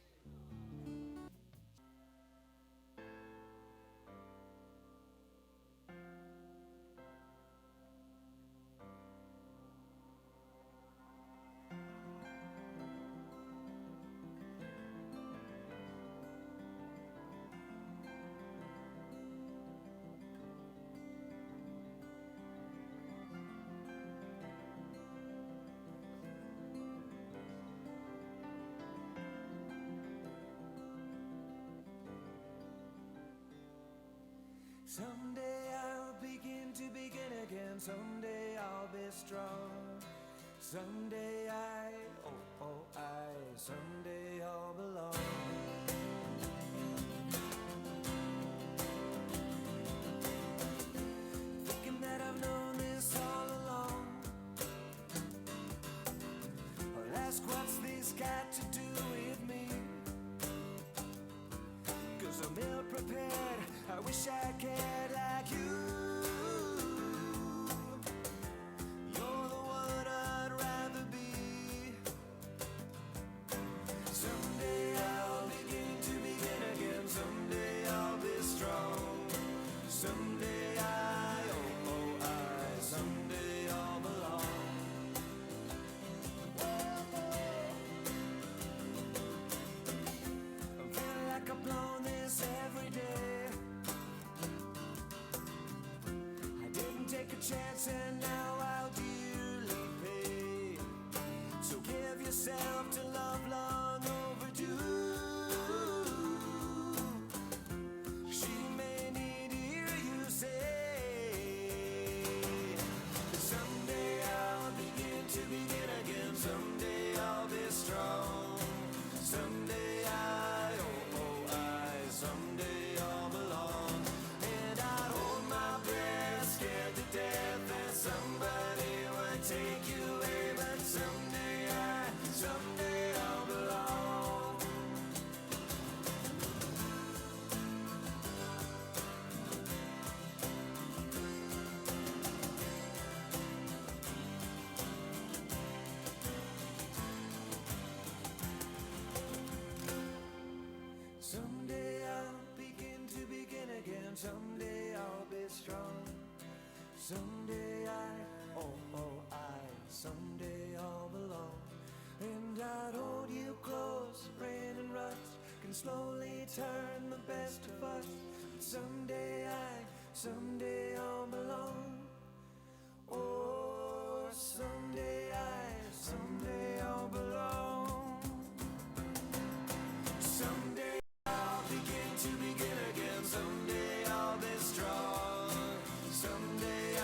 Someday I'll begin to begin again. Someday I'll be strong. Someday someday I'll belong. Thinking that I've known this all along. I'll ask what's this got to do with me? 'Cause I'm ill prepared. I wish I cared like you. You're the one I'd rather be. Someday I'll begin to begin again. Someday I'll be strong. Someday someday I'll belong. I feel like I've blown this every day. Take a chance and now I'll dearly pay. So give yourself to love long overdue. She may need to hear you say, someday I'll begin to begin again. Someday I'll be strong. Someday someday I'll belong. And I'd hold my breath, scared to death that somebody would take you away. But someday I'll belong. Someday I'll begin to begin again. Someday I'll be strong. Someday someday I'll belong. And I'd hold you close. Rain and rust can slowly turn the best of us. Someday I'll belong. Oh, someday I'll belong. Someday I'll begin to begin again. Someday I'll be strong. Someday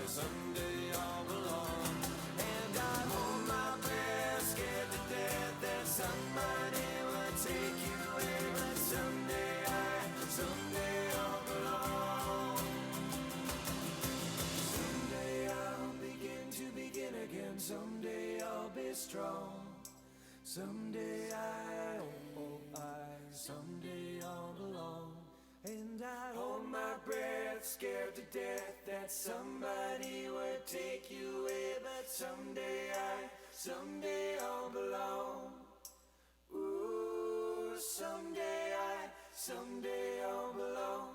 someday I'll belong. And I hold my breath, scared to death that somebody would take you away. But someday I'll belong. Someday I'll begin to begin again. Someday I'll be strong. Someday someday I'll belong. And I hold my breath, scared to death that somebody would take you away. But someday I'll belong. Ooh, someday I'll belong.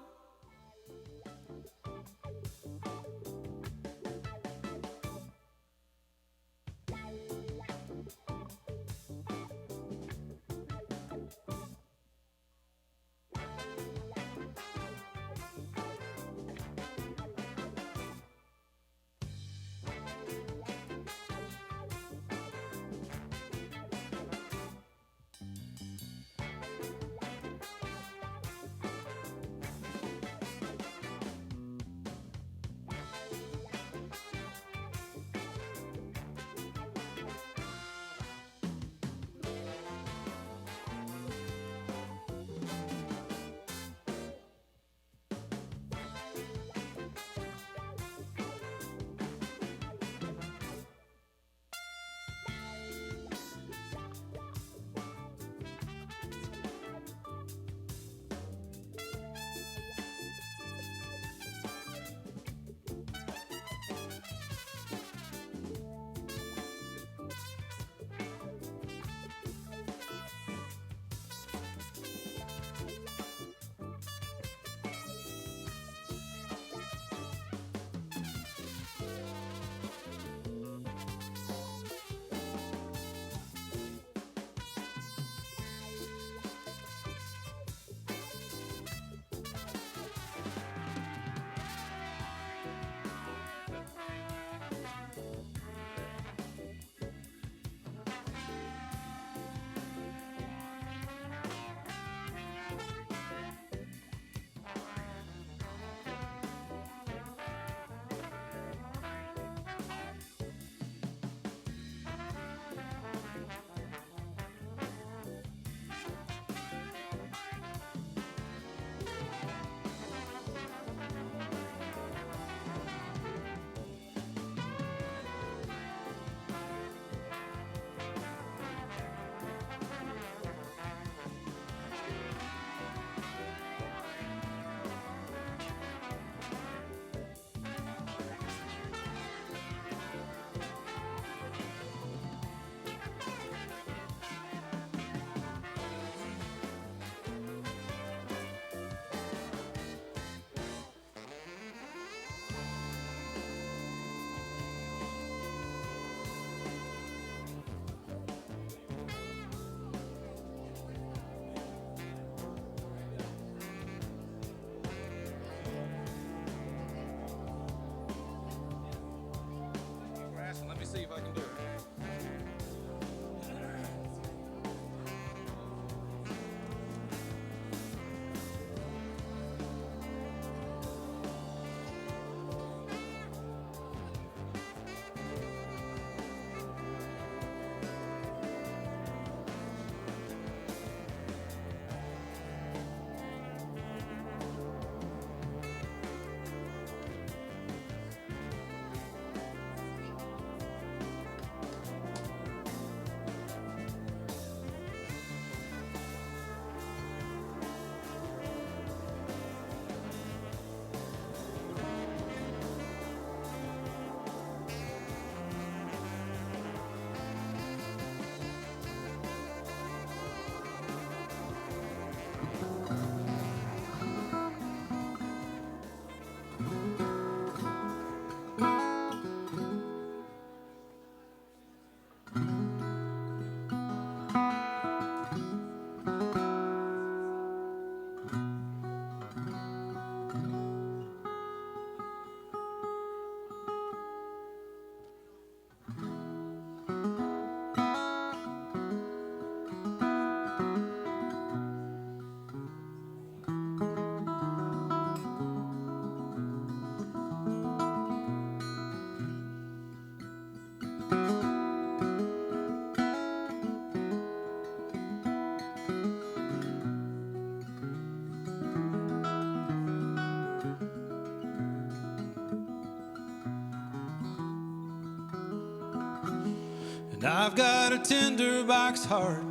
And I've got a tinderbox heart.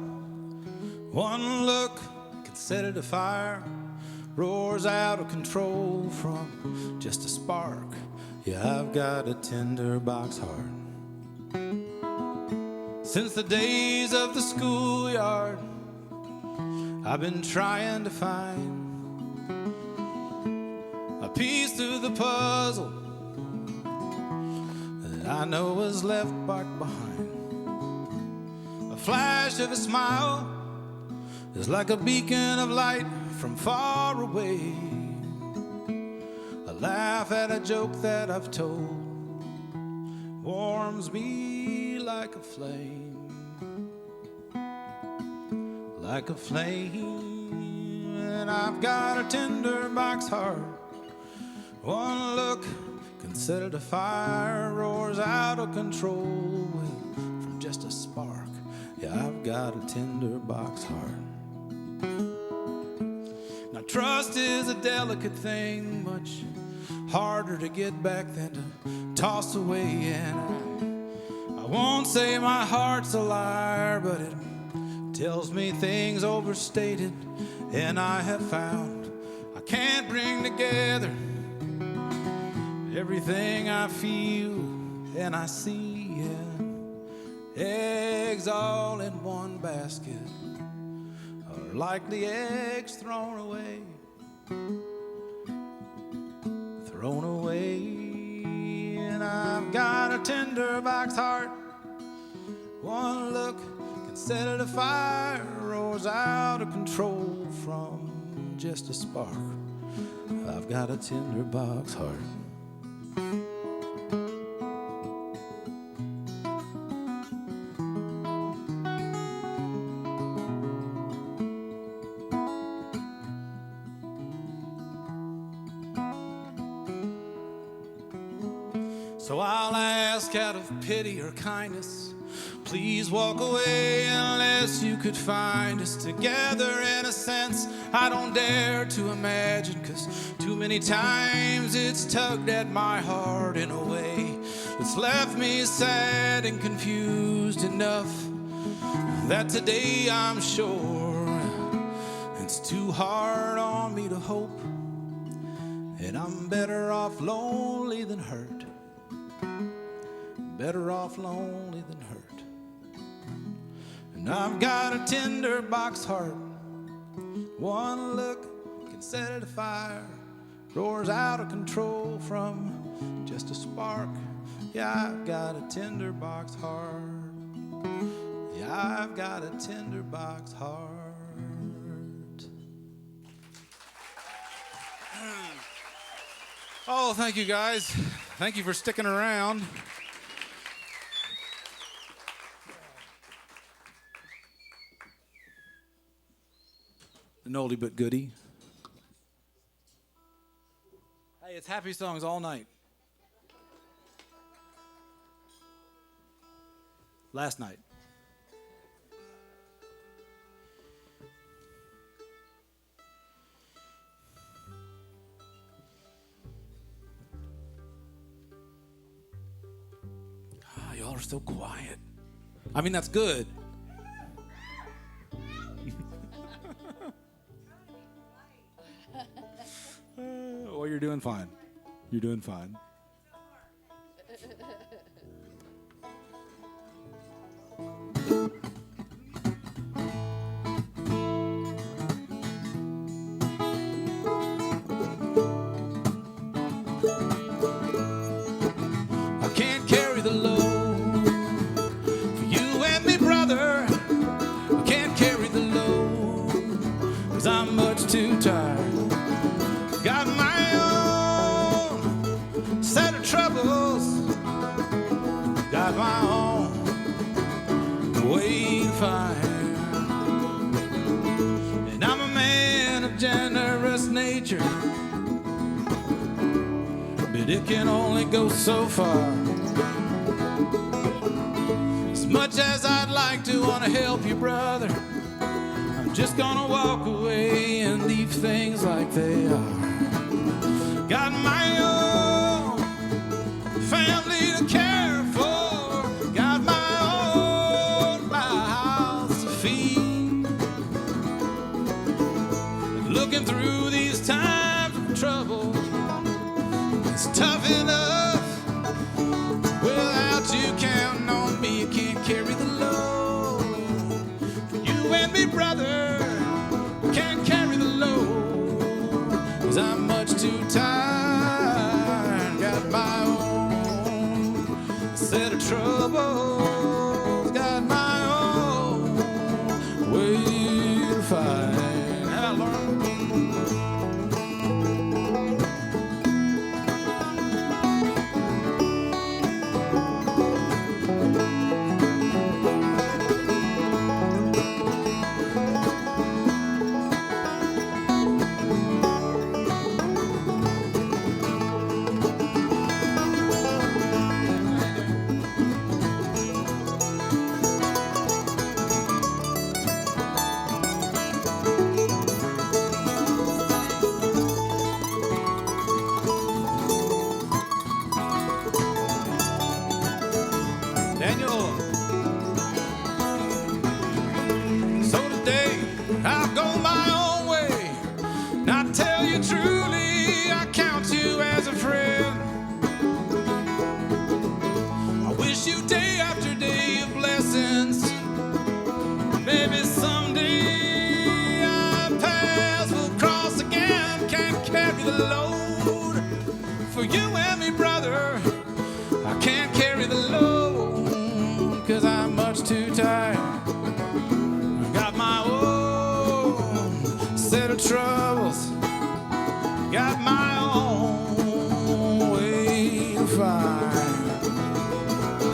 One look can set it afire. Roars out of control from just a spark. Yeah, I've got a tinderbox heart. Since the days of the schoolyard, I've been trying to find a piece to the puzzle that I know was left back behind. A flash of a smile is like a beacon of light from far away. A laugh at a joke that I've told warms me like a flame. Like a flame. And I've got a tinderbox heart. One look can set it afire. Roars out of control from just a spark. Yeah, I've got a tinderbox heart. Now trust is a delicate thing, much harder to get back than to toss away. And I won't say my heart's a liar, but it tells me things overstated. And I have found I can't bring together everything I feel and I see. Yeah. Eggs all in one basket are like the eggs thrown away. Thrown away. And I've got a tinderbox heart. One look can set it afire. Roars out of control from just a spark. I've got a tinderbox heart. So I'll ask out of pity or kindness, please walk away unless you could find us together in a sense I don't dare to imagine, 'cause too many times it's tugged at my heart in a way that's left me sad and confused enough that today I'm sure it's too hard on me to hope, and I'm better off lonely than hurt. Better off lonely than hurt. And I've got a tinderbox heart. One look can set it afire. Roars out of control from just a spark. Yeah, I've got a tinderbox heart. Yeah, I've got a tinderbox heart. Oh, thank you guys. Thank you for sticking around. An oldie but goodie. Hey, it's happy songs all night. Last night. Y'all are so quiet. I mean, that's good. Well, you're doing fine. You're doing fine. I can't carry the load for you and me, brother. I can't carry the load 'cause I'm much too tired. Got my own set of troubles. Got my own way to find. And I'm a man of generous nature, but it can only go so far. As much as I'd like to want to help you, brother, I'm just gonna walk away and leave things like they are. Got my own family to care for. Got my feet. Looking through these times of trouble, it's tough enough without you counting on me. You can't carry the load. For you and me, brother, can't carry the load, 'cause I'm much too tired. Got my own set of troubles, got my own way to fight. Have I learned? Daniel. So today I'll go my own way. And I tell you truly, I count you as a friend. I wish you day after day of blessings. Maybe someday our paths will cross again. Can't carry the load for you and me, brother. I can't carry the load, 'cause I'm much too tired. I got my own set of troubles, got my own way to fight.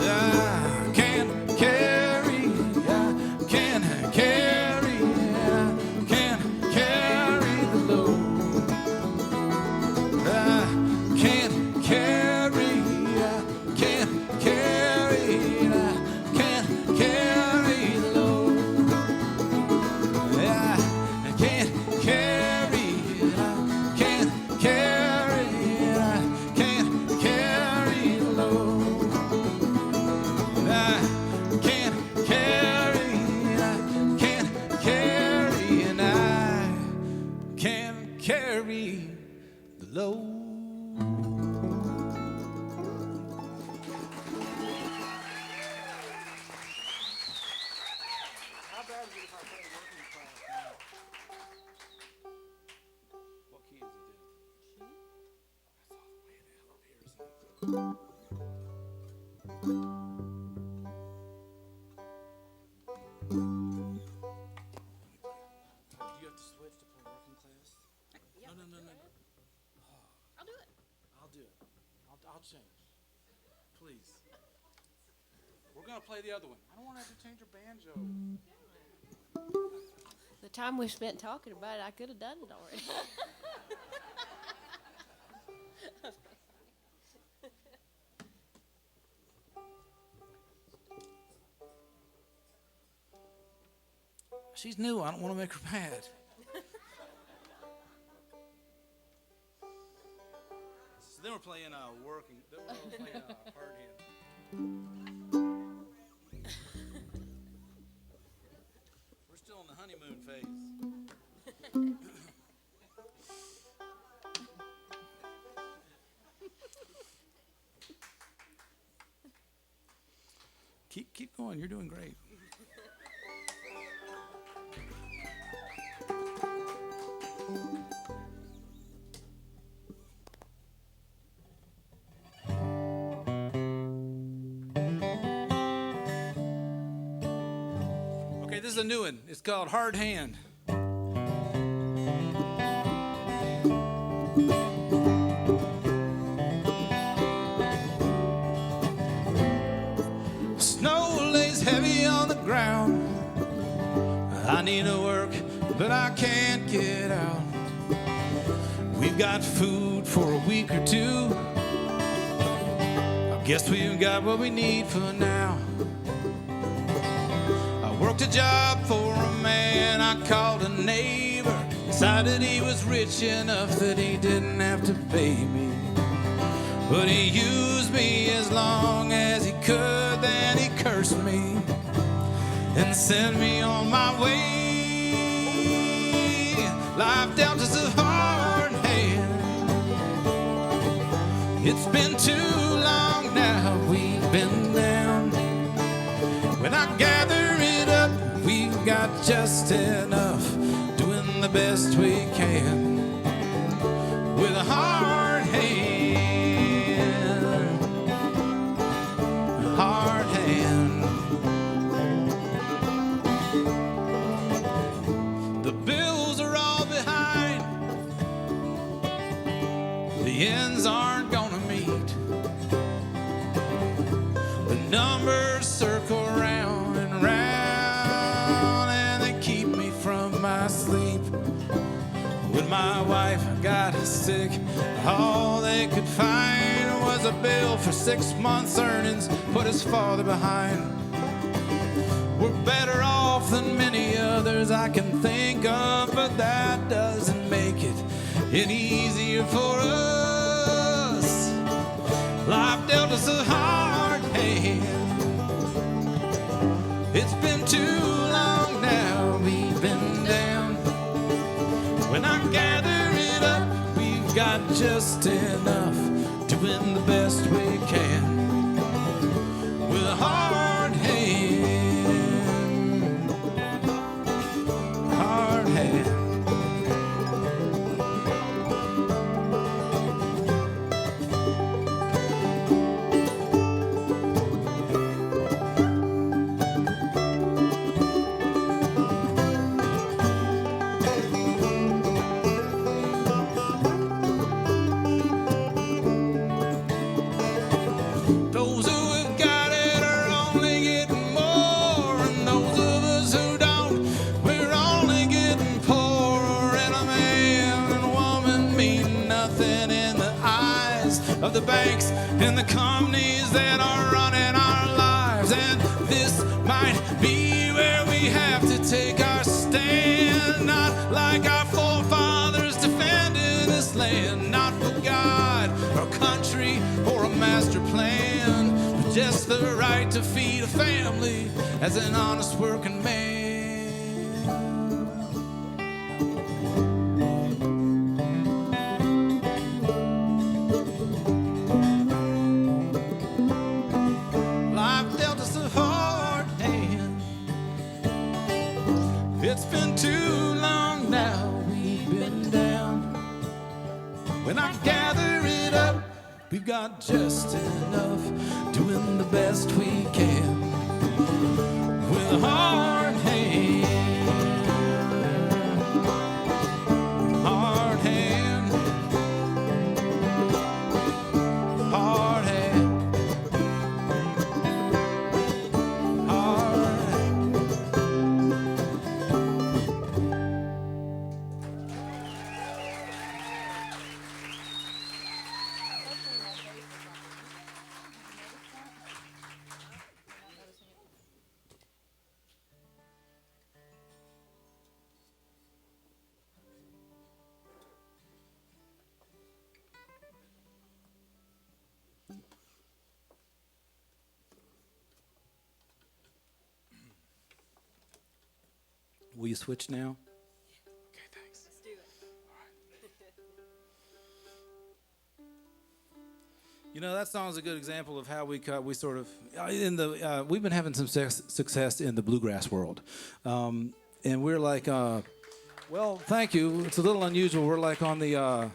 I can't carry, I can't carry, I can't carry the load. I can't carry, I can't carry, I can't carry the load. I can't carry, I can't carry, I can't carry the load. I can't carry, I can't carry, and I can't carry the load. How bad is it if I play working class now? What key is it in? That's all the way down up here, isn't it? Do you have to switch to play working class? Yeah, No. I'll do it. I'll do it. I'll change. Please. We're gonna play the other one. I don't want to have to change your banjo. The time we spent talking about it, I could have done it already. She's new. I don't want to make her mad. So then we're playing working. Then we're playing hard hand. We're still in the honeymoon phase. Keep going. You're doing great. Okay, this is a new one. It's called Hard Hand. Snow lays heavy on the ground. I need to work, but I can't get out. We've got food for a week or two. I guess we've got what we need for now. I worked a job for a man I called a neighbor. Decided he was rich enough that he didn't have to pay me. But he used me as long as he could, then he cursed me. and send me on my way. Life dealt us a hard hand. It's been too long now we've been down. When I gather it up, we've got just enough, doing the best we can with a hard hand. A hard hand. The bills are all behind. The ends aren't gonna meet. The numbers circle round and round, and they keep me from my sleep. When my wife got sick, all they could find was a bill for 6 months' earnings, put his father behind. We're better off than many others I can think of, but that doesn't make it any easier for us. Life dealt us a hard hand. It's been too long now we've been down. When I gather it up, we've got just enough, doing the best we can with a hard hand. Hard hand. Those who have got it are only getting more, and those of us who don't, we're only getting poorer. And a man and a woman mean nothing in the eyes of the banks and the companies that are running our lives. And this might be where we have to take our stand, not like our forefathers defending this land, not for God or country or a master plan, but just the right to feed a family as an honest working man. Life dealt us a hard hand. It's been too long now we've been down. When I gather it up, we've got just enough, doing the best we can with a hard hand. Hard hand. Hard hand. Hard hand. Will you switch now? Okay, thanks. Let's do it. You know, that song's a good example of how we sort of we've been having some success in the bluegrass world, and we're like, well, thank you. It's a little unusual. We're like on the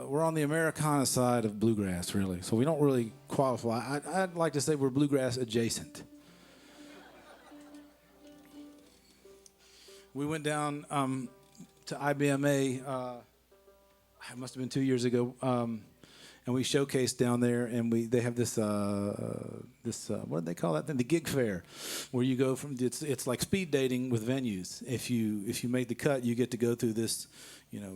we're on the Americana side of bluegrass, really. So we don't really qualify. I'd like to say we're bluegrass adjacent. We went down to IBMA. It must have been 2 years ago. And we showcased down there, and they have this what do they call that thing? The gig fair, where you go from it's like speed dating with venues. If you make the cut, you get to go through this,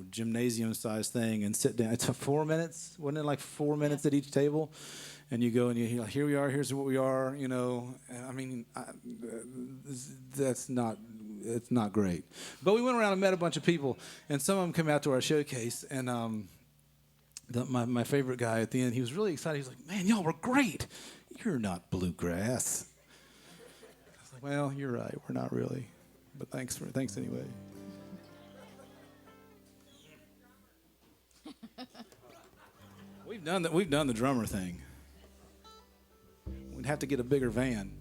gymnasium sized thing and sit down. It's 4 minutes, wasn't it? Like 4 minutes at each table, and you go and you're like, here we are, here's what we are. I mean, it's not great. But we went around and met a bunch of people, and some of them came out to our showcase, and my favorite guy at the end, he was really excited. He was like, man, y'all were great. You're not bluegrass. I was Well, you're right. We're not really. But thanks anyway. We've done the drummer thing. We'd have to get a bigger van.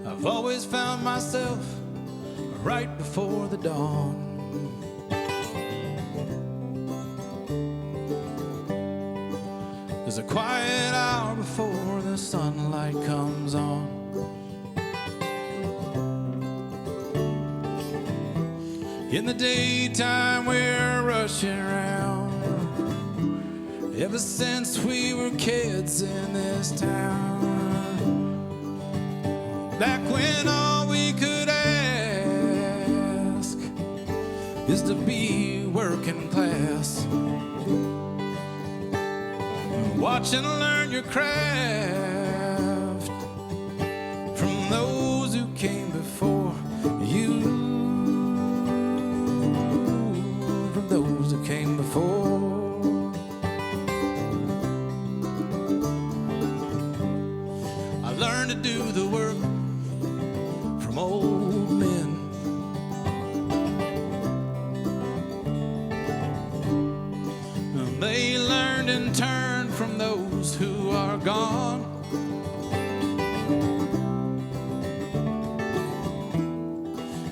I've always found myself right before the dawn. There's a quiet hour before the sunlight comes on. In the daytime we're rushing around. Ever since we were kids in this town. Back when all we could ask is to be working class. Watch and learn your craft from those who came before you. From those who came before. I learned to do the work from old men. They learned in turn from those who are gone.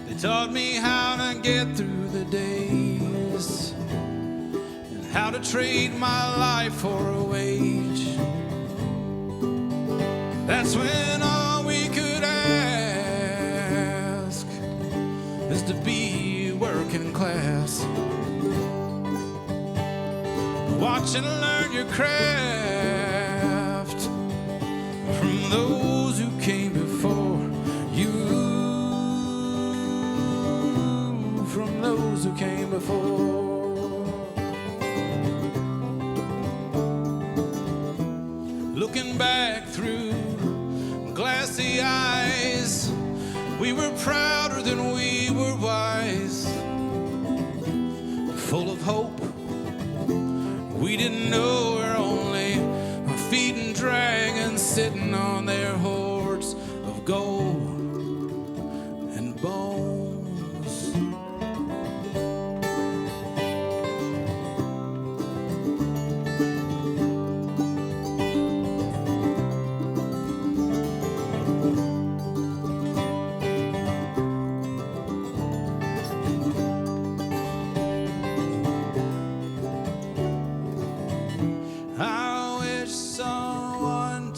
They taught me how to get through the days and how to trade my life for a wage. That's when all we could ask is to be working class. Watch and learn your craft from those who came before you. From those who came before. Looking back through glassy eyes, we were prouder than we were wise. Full of hope, we didn't know we're only feeding dragons sitting on their hoards of gold and bones.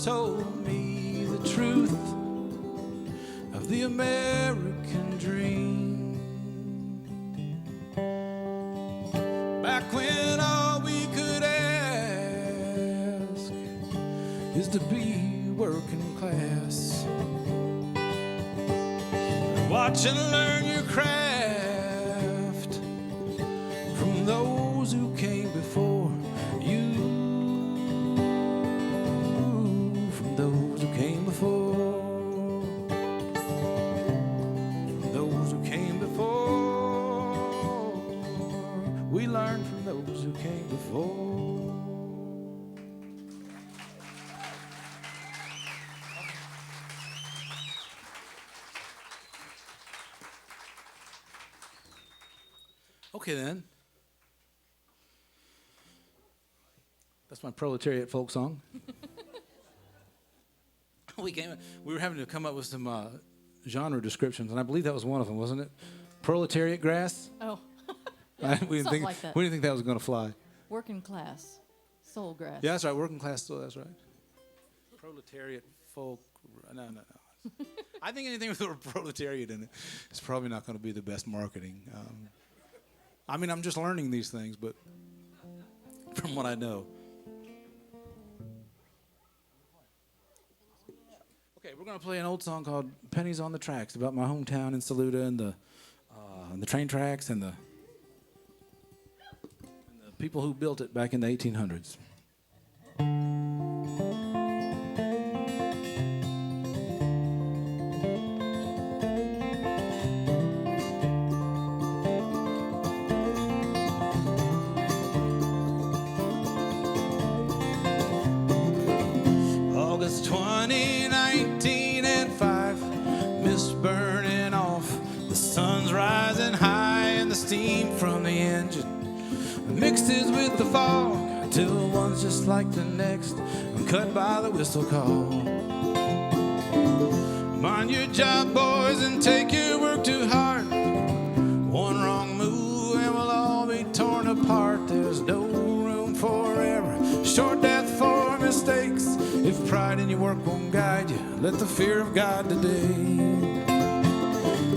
Told me the truth of the American dream. Back when all we could ask is to be working class. Watch and learn your craft from those who came before you. Those who came before. Those who came before. We learned from those who came before. Okay then. That's my proletariat folk song. We were having to come up with some genre descriptions, and I believe that was one of them, wasn't it? Proletariat grass? Oh. We didn't like that. think that was going to fly. Working class. Soul grass. Yeah, that's right. Working class, so that's right. Proletariat folk. No. I think anything with the word proletariat in it is probably not going to be the best marketing. I mean, I'm just learning these things, but from what I know. Okay, we're going to play an old song called Pennies on the Tracks about my hometown in Saluda and the train tracks and the people who built it back in the 1800s. August 2019 and 5, mist burning off. The sun's rising high and the steam from the engine mixes with the fog till one's just like the next. I'm cut by the whistle call. Mind your job, boys, and take your work to heart. One wrong move and we'll all be torn apart. There's no room for error, short death for mistakes. If pride in your work won't guide you, let the fear of God today.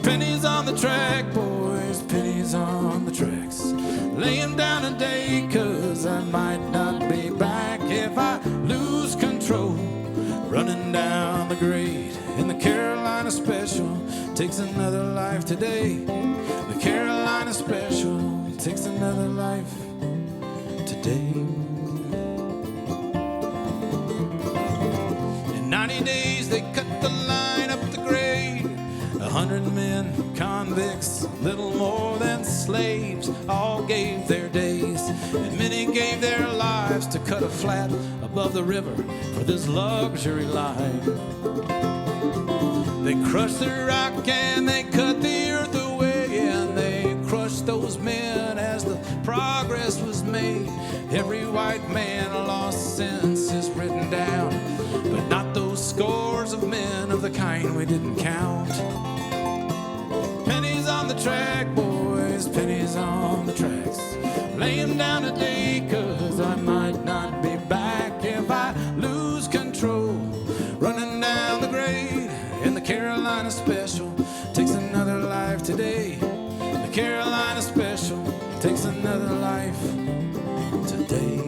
Pennies on the track, boys, pennies on the tracks. Lay 'em down today, 'cause I might not be back if I lose control. Running down the grade in the Carolina Special takes another life today. The Carolina Special takes another life today. In 90 days they cut the line up the grade. 100 men, convicts, little more than slaves, all gave their days, and many gave their lives to cut a flat above the river for this luxury life. They crushed the rock and they cut the earth away, and they crushed those men as the progress was made. Every white man lost since is written down, but not those scores of men of the kind we didn't count. Pennies on the track, boys, pennies on the tracks. Lay 'em down today, 'cause I might not be back if I lose control. Running down the grade in the Carolina Special takes another life today. The Carolina Special takes another life today.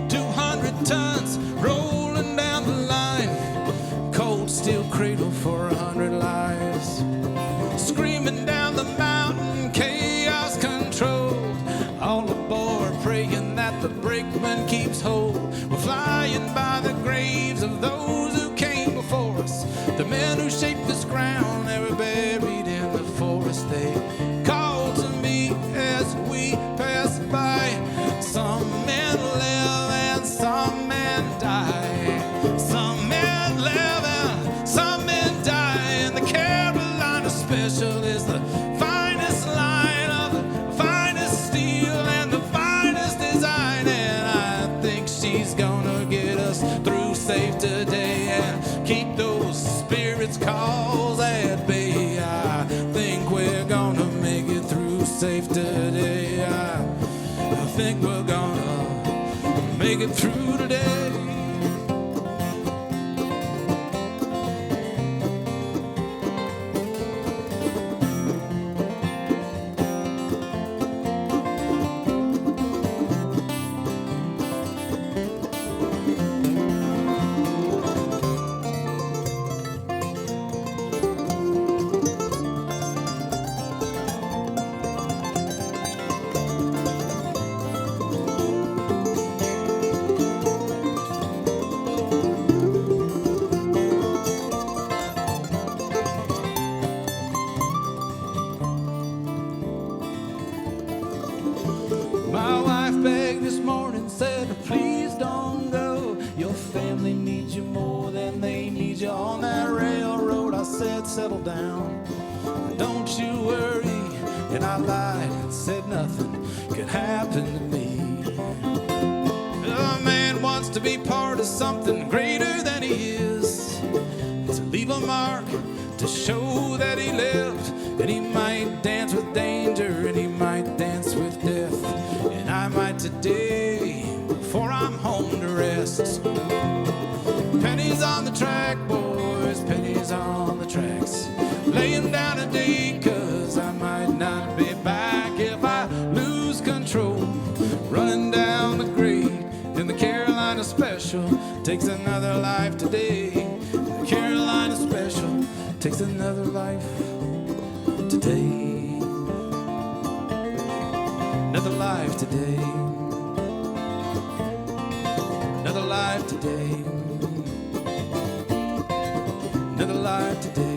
200 tons rolling down the line, cold steel cradle for 100 lives. Screaming down the mountain, chaos controlled. All aboard, praying that the brakeman keeps hold. We're flying by the graves of those who came before us. The men who shaped this ground, they were buried in the forest. They called to me as we passed by. Some men live and some men die. Some men live and some men die. And the Carolina Special is the finest line of the finest steel and the finest design. And I think she's gonna get us through safe today and keep those spirits' calls at bay. I think we're gonna make it through safe today. I think we're gonna make it through today. My wife begged this morning, said, please don't go. Your family needs you more than they need you on that railroad. I said, settle down, don't you worry. And I lied and said nothing could happen to me. A man wants to be part of something greater than he is, to leave a mark, to show that he lived. And he might dance with danger, and he might dance with death. And I might today, before I'm home to rest. Pennies on the track, boys, pennies on the tracks. Lay 'em down today, 'cause I might not be back if I lose control. Running down the grade in the Carolina Special takes another life today. The Carolina Special takes another life today. today. Another life today. Another life today.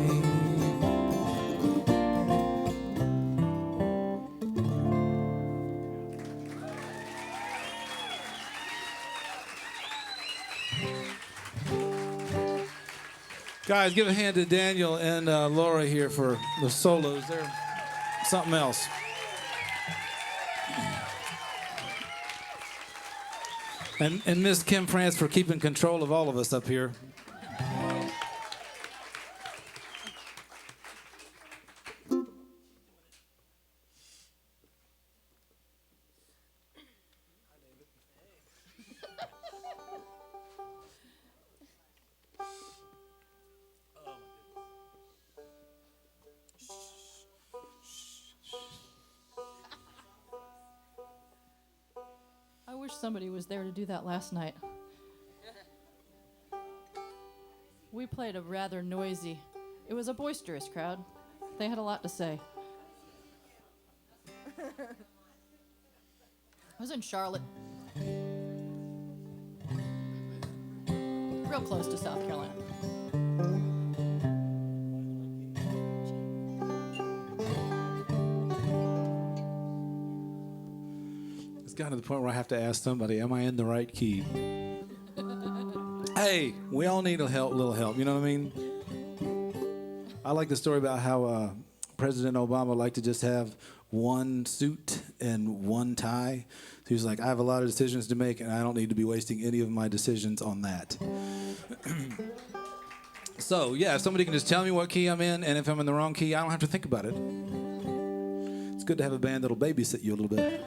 Guys, give a hand to Daniel and Laura here for the solos. They're something else. And Miss Kim France for keeping control of all of us up here. I wish somebody was there to do that last night. We played a rather noisy, it was a boisterous crowd. They had a lot to say. I was in Charlotte. Real close to South Carolina. It's gotten to the point where I have to ask somebody, am I in the right key? Hey, we all need a little help, you know what I mean? I like the story about how President Obama liked to just have one suit and one tie. So he was like, I have a lot of decisions to make, and I don't need to be wasting any of my decisions on that. So, yeah, if somebody can just tell me what key I'm in, and if I'm in the wrong key, I don't have to think about it. It's good to have a band that'll babysit you a little bit.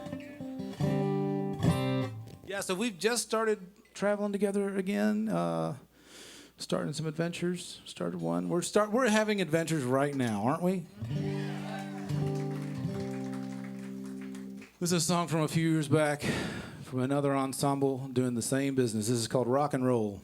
Yeah, so we've just started traveling together again, starting some adventures. Started one. We're having adventures right now, aren't we? This is a song from a few years back from another ensemble doing the same business. This is called Rock and Roll.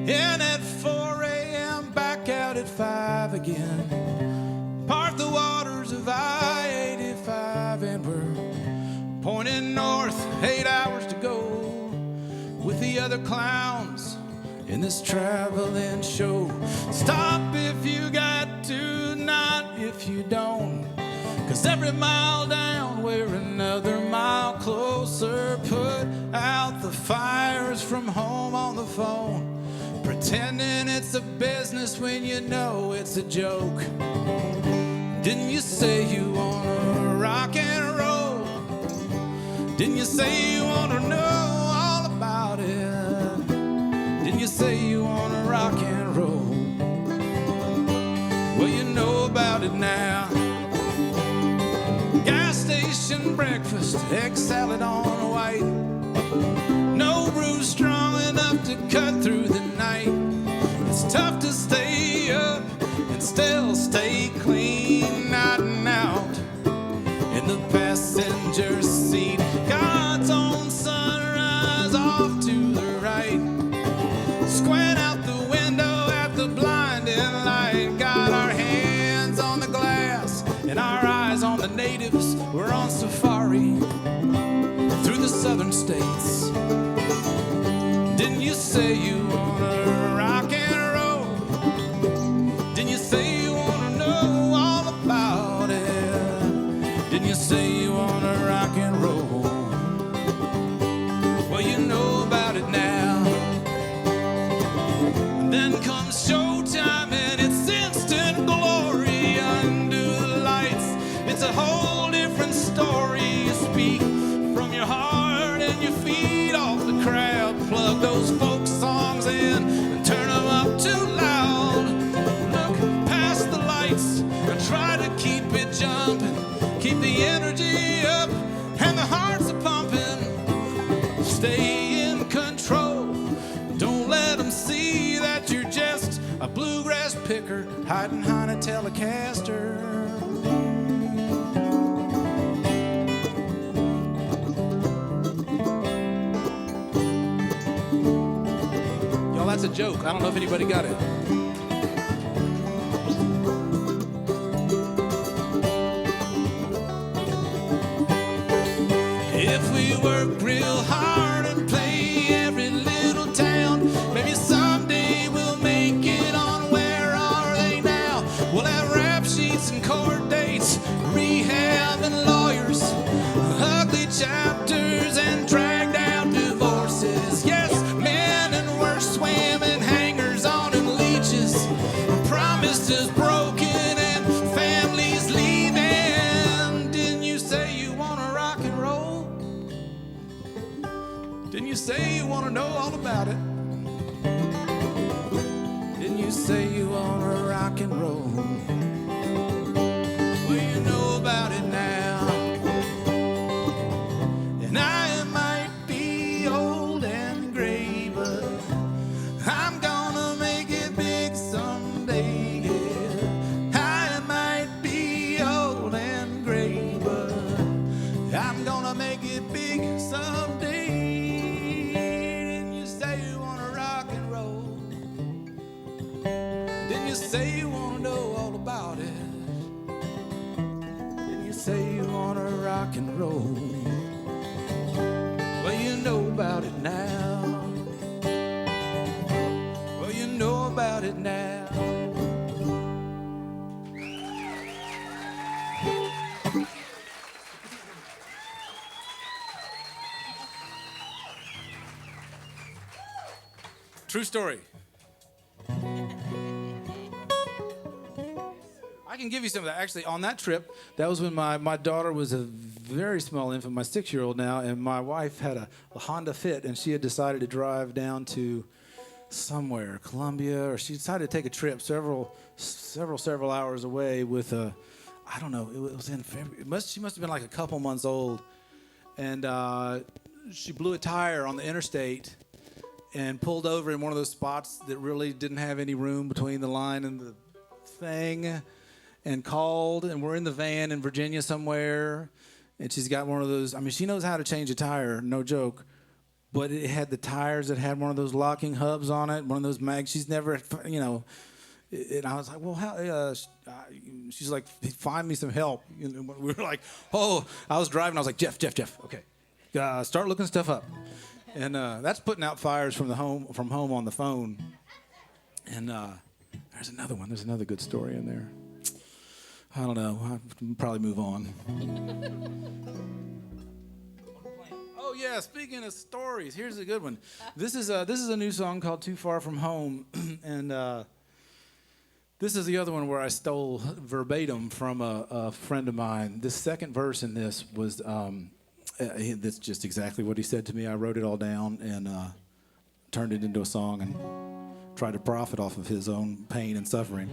In at 4 a.m., back out at 5 again. Part the waters of I-85 and we're pointing north, 8 hours to go. With the other clowns in this traveling show. Stop if you got to, not if you don't. 'Cause every mile down we're another mile closer. Put out the fires from home on the phone. Pretending it's a business when you know it's a joke. Didn't you say you wanna rock and roll? Didn't you say you wanna know all about it? Didn't you say you wanna rock and roll? Well, you know about it now. Gas station breakfast, egg salad on white. No brew strong enough to cut through the night. It's tough to stay up and still stay clean, night and out. In the passenger seat, God's own sunrise off to the right. Squint out the window at the blinding light. Got our hands on the glass and our eyes on the natives. We're on safari through the southern states. Didn't you say you wanna rock and roll? Didn't you say you wanna know all about it? Didn't you say you wanna rock and roll? Well, you know about it now. And then comes showtime and it's instant glory under the lights. It's a whole different story. You speak from your heart and your feet off the crowd. Plug those folk songs in and turn them up too loud. Look past the lights and try to keep it jumping. Keep the energy up and the hearts are pumping. Stay in control. Don't let them see that you're just a bluegrass picker hiding behind a Telecaster. Y'all That's a joke. I don't know if anybody got it. If we work real hard and play every little town, maybe someday we'll make it on Where Are They Now? We'll have rap sheets and court dates, rehab and lawyers, ugly chapters and dragged out divorces. Yes, men and worse, women, hangers on and leeches, promises broken and families leaving. Didn't you say you wanna rock and roll? Didn't you say you wanna know all about it? Didn't you say you wanna rock and roll? Well, you know about it now. And I might be old and gray, but I'm gonna make it big someday. Yeah. I might be old and gray, but I'm gonna make it big someday. Didn't you say you wanna rock and roll? Didn't you say you wanna know all about it? Didn't you say you wanna rock and roll? Well, you know about it now. Well, you know about it now. True story. I can give you some of that. Actually, on that trip, that was when my daughter was a very small infant, my 6-year-old now, and my wife had a Honda Fit, and she had decided to drive down to somewhere, Columbia, or she decided to take a trip several hours away with a, I don't know, it was in February. She must have been like a couple months old, and she blew a tire on the interstate and pulled over in one of those spots that really didn't have any room between the line and the thing, and called, and we're in the van in Virginia somewhere, and she's got one of those, I mean, she knows how to change a tire, no joke, but it had the tires that had one of those locking hubs on it, one of those mags. She's never, you know, and I was like, well, how, she's like, find me some help. You know, we were like, oh, I was driving, I was like, Jeff, okay, start looking stuff up. And that's putting out fires from home on the phone. And there's another one. There's another good story in there. I don't know. I'll probably move on. Oh yeah. Speaking of stories, here's a good one. This is a new song called "Too Far From Home," and this is the other one where I stole verbatim from a friend of mine. The second verse in this was. That's just exactly what he said to me. I wrote it all down and turned it into a song and tried to profit off of his own pain and suffering.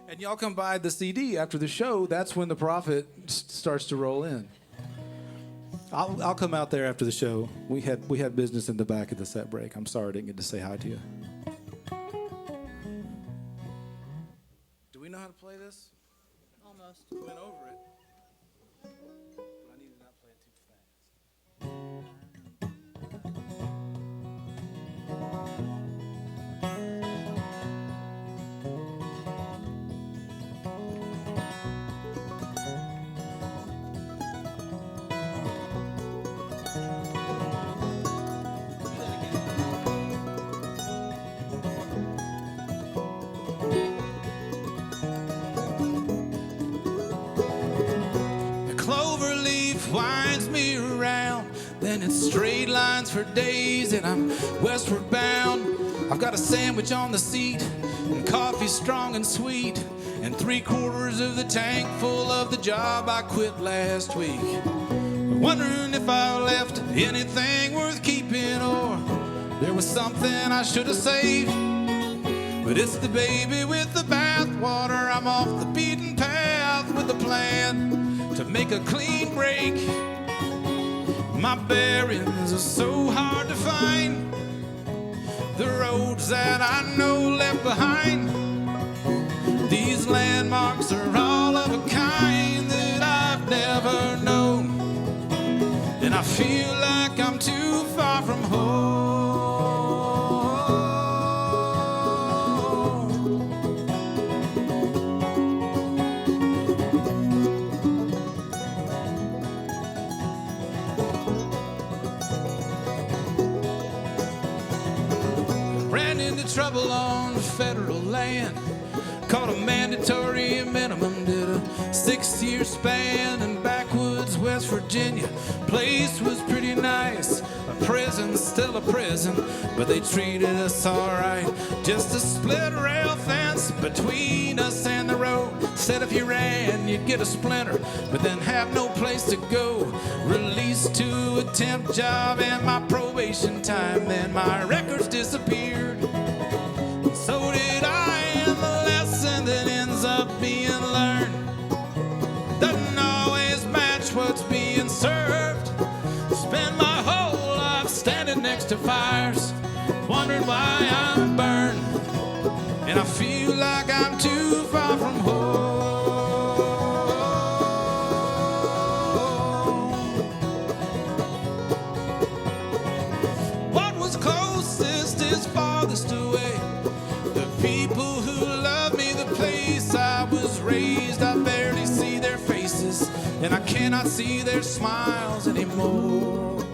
And y'all come buy the CD after the show. That's when the profit starts to roll in. I'll come out there after the show. We had business in the back of the set break. I'm sorry I didn't get to say hi to you. Know how to play this? Almost. We went over it. But I need to not play it too winds me around, then it's straight lines for days, and I'm westward bound. I've got a sandwich on the seat, and coffee strong and sweet, and 3/4 of the tank full of the job I quit last week. Wondering if I left anything worth keeping, or there was something I should have saved. But it's the baby with the bathwater. I'm off the beaten path with a plan to make a clean break. My bearings are so hard to find, the roads that I know left behind. These landmarks are all of a kind that I've I've never known. And I feel like I'm too far from home. Ran into trouble on federal land. Caught a mandatory minimum, did a 6-year span in backwoods West Virginia. Place was pretty nice, a prison's still a prison, but they treated us alright. Just a split rail fence between us and the road. Said if you ran, you'd get a splinter, but then have no place to go. Released to a temp job and my probation time, then my records disappeared. So did I, and the lesson that ends up being learned doesn't always match what's being served. Spend my whole life standing next to fires, wondering why I'm burned, and I feel like I'm too far from home. What was closest is farthest away. The people who love me, the place I was raised, I barely see their faces, and I cannot see their smiles anymore.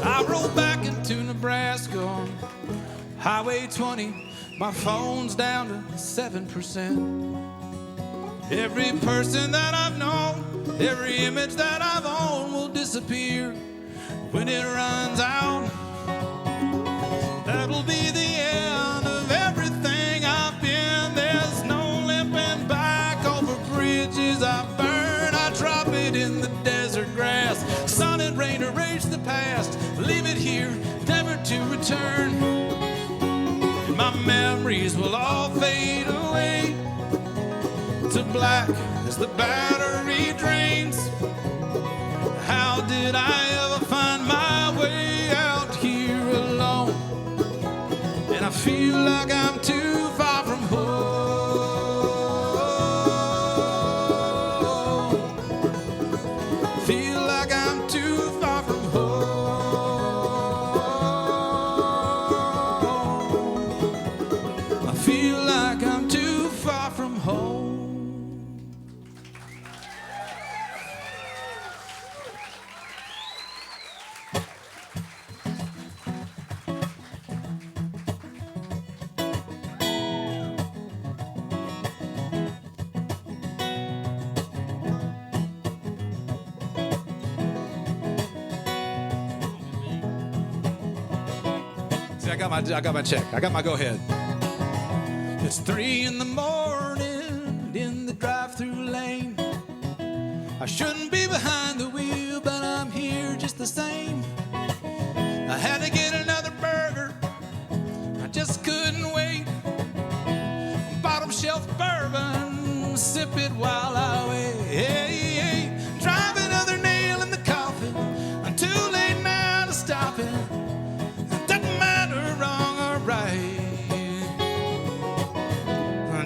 I rode back into Nebraska on Highway 20. My phone's down to 7%. Every person that I've known, every image that I've owned will disappear when it runs out. That'll be the end of everything I've been. There's no limping back over bridges I burn. I drop it in the desert grass. Sun and rain erase the past, leave it here, never to return. And my memories will all fade away to black as the battery drains. How did I ever find my way out here alone? And I feel like I'm too far from home. Feel like I'm too far from home. I feel like I'm too far from home. See, I got my check. I got my go ahead. It's 3 in the morning in the drive-through lane. I shouldn't be behind the wheel, but I'm here just the same. I had to get another burger. I just couldn't wait. Bottom shelf bourbon, sip it while I wait. Hey, drive another nail in the coffin. I'm too late now to stop it. Doesn't matter wrong or right.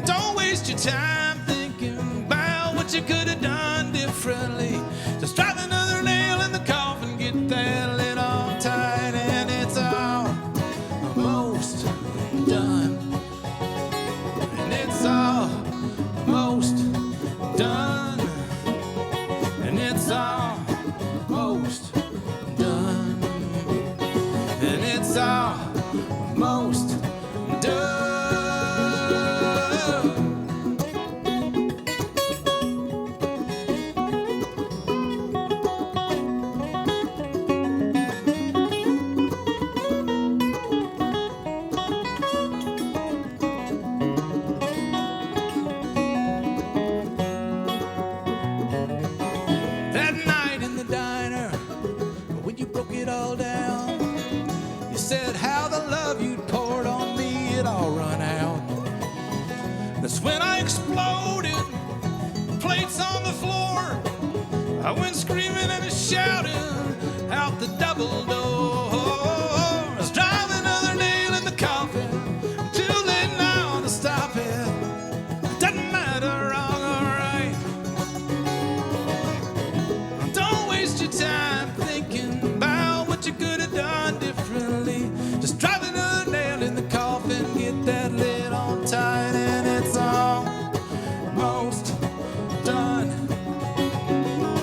Don't waste your time thinking about what you could have done differently. Just drive another nail in the coffin, get that lid on tight, and it's almost done. And it's almost done. And it's almost done. And it's almost done. plates on the floor. I went screaming and shouting out the double door. I was driving another nail in the coffin. Too late now to stop it. Doesn't matter, wrong or right. Don't waste your time thinking about what you could have done differently. Just drive another nail in the coffin, get that lid on tight, and it's almost done.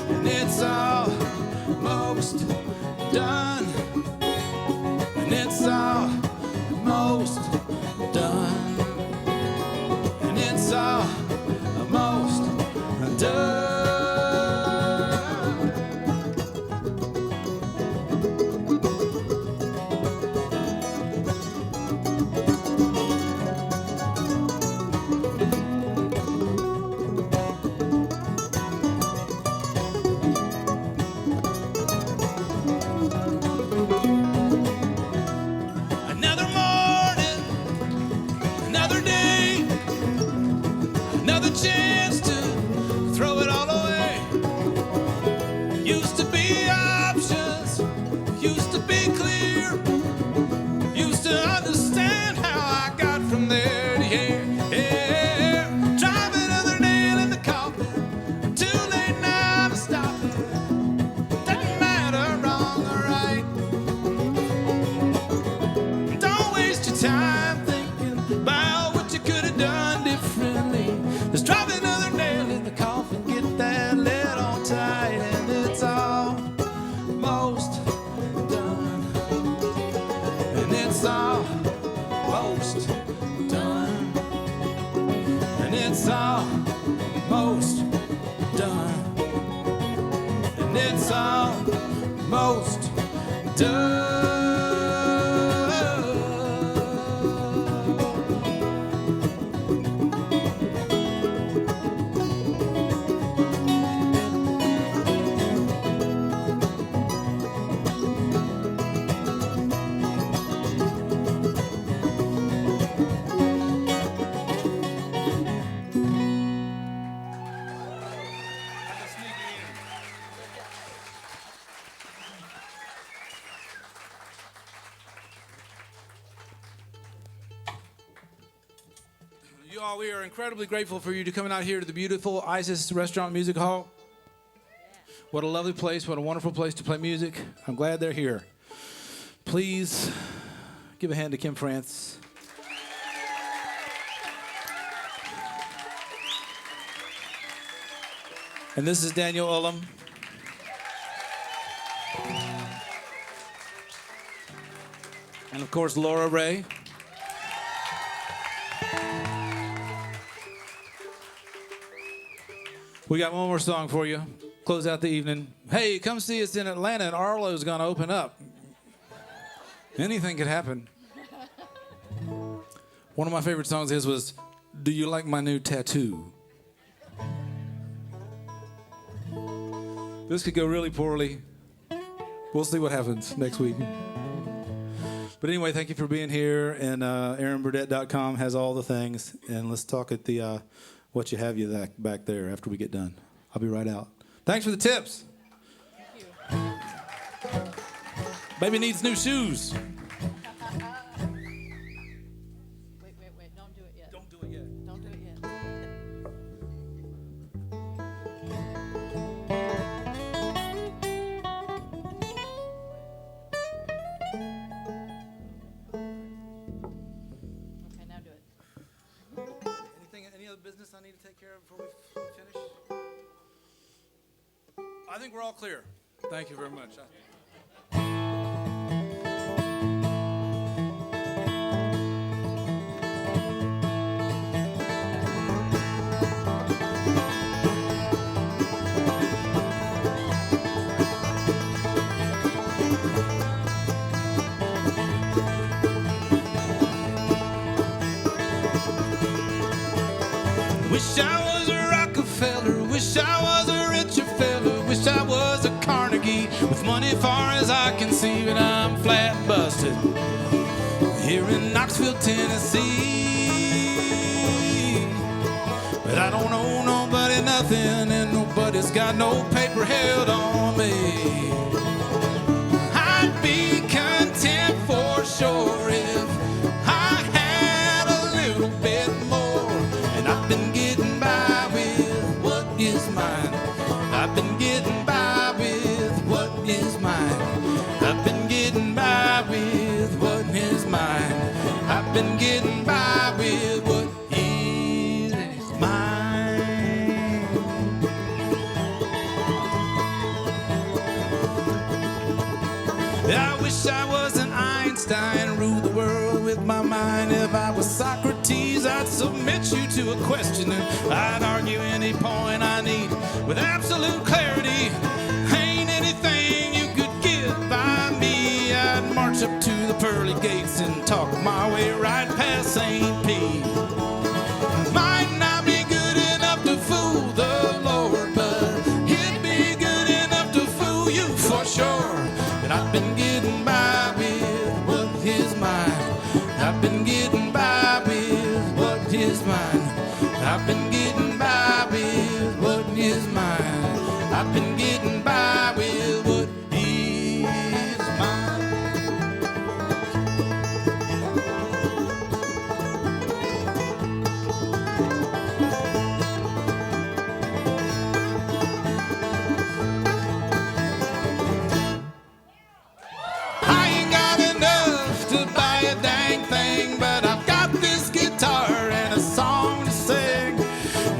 And it's almost done. And it's almost done. And it's almost done. Another morning, another day, another chance to throw it all away. Used to be options, used to be clear, used to understand how I got from there to here. Yeah. Drive another nail in the coffin, too late now to stop it. Doesn't matter, wrong or right. Don't waste your time thinking about what you could have done differently. Just drop another nail in the coffin, get that lid on tight, and it's almost done. And it's almost done. And it's almost done. And it's almost done. You all, we are incredibly grateful for you to coming out here to the beautiful Isis Restaurant Music Hall. What a lovely place, what a wonderful place to play music. I'm glad they're here. Please give a hand to Kim France. And this is Daniel Ullum. And of course, Laura Ray. We got one more song for you. Close out the evening. Hey, come see us in Atlanta, and Arlo's gonna open up. Anything could happen. One of my favorite songs of his was, "Do You Like My New Tattoo?" This could go really poorly. We'll see what happens next week. But anyway, thank you for being here, and AaronBurdett.com has all the things. And let's talk at the what you have you that back there after we get done. I'll be right out. Thanks for the tips. Thank you. Baby needs new shoes. Wait. Don't do it yet. Don't do it yet. Don't do it yet. Okay, now do it. Any other business I need to take care of before we finish? I think we're all clear. Thank you very much. Wish I was a Rockefeller, wish I was a richer fella, wish I was a Carnegie with money far as I can see, but I'm flat busted here in Knoxville, Tennessee. But I don't owe nobody nothing. nothing and nobody's got no paper held on me. I'd be content for sure if I had a little bit more. And I've been getting by with what is mine. I've been getting by with what is mine. I've been getting by with what is mine. I've been getting by with what is mine. I wish I was an Einstein, rule the world with my mind. If I was Socrates, I'd submit you to a question and I'd argue any point I need with absolute clarity. Ain't anything you could get by me. I'd march up to the pearly gates and talk my way right past St. Pete. Might not be good enough to fool the Lord, but it'd be good enough to fool you for sure. And I've been getting by with what is mine. I've been getting by with what is mine. I've been getting by with what is mine. I've been getting by with what is mine. I ain't got enough to buy a dang thing, but I've got this guitar and a song to sing.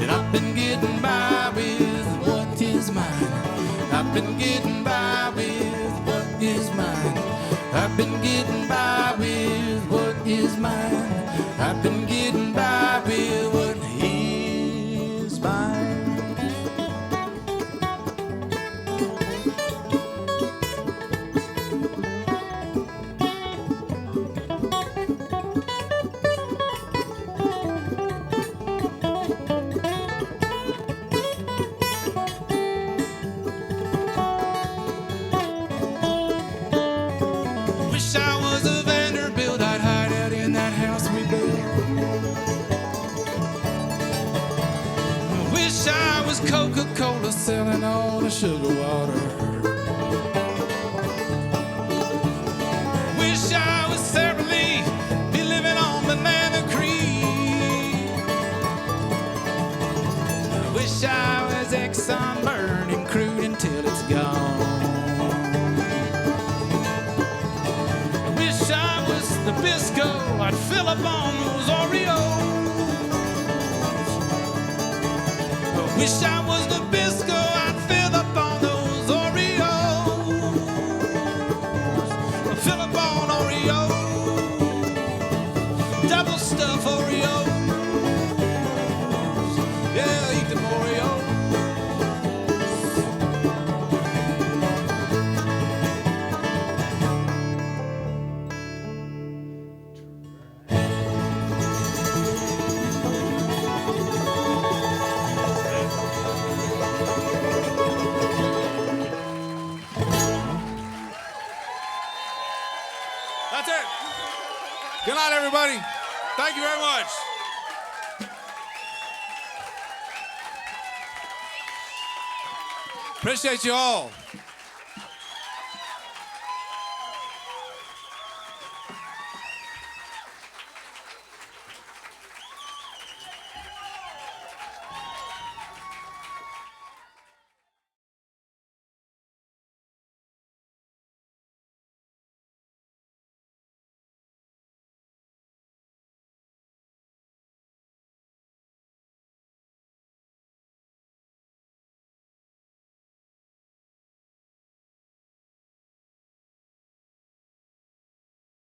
And I've been getting by with what is mine. I've been getting by with what is mine. I've been getting by with what is mine. I've been getting by with what is mine. Wish I was a Vanderbilt, I'd hide out in that house we built. Wish I was Coca-Cola selling all the sugar water. Wish I was Sarah Lee, be living on Banana Creek. Wish I was Exxon burning crude until it's gone. Wish I was Nabisco, I'd fill up on those Oreos. Wish I was Nabisco, I'd fill up on those Oreos. Fill up on Oreos, double stuff Oreos. Yeah, eat them Oreos. That's it. Good night, everybody. Thank you very much. Appreciate you all.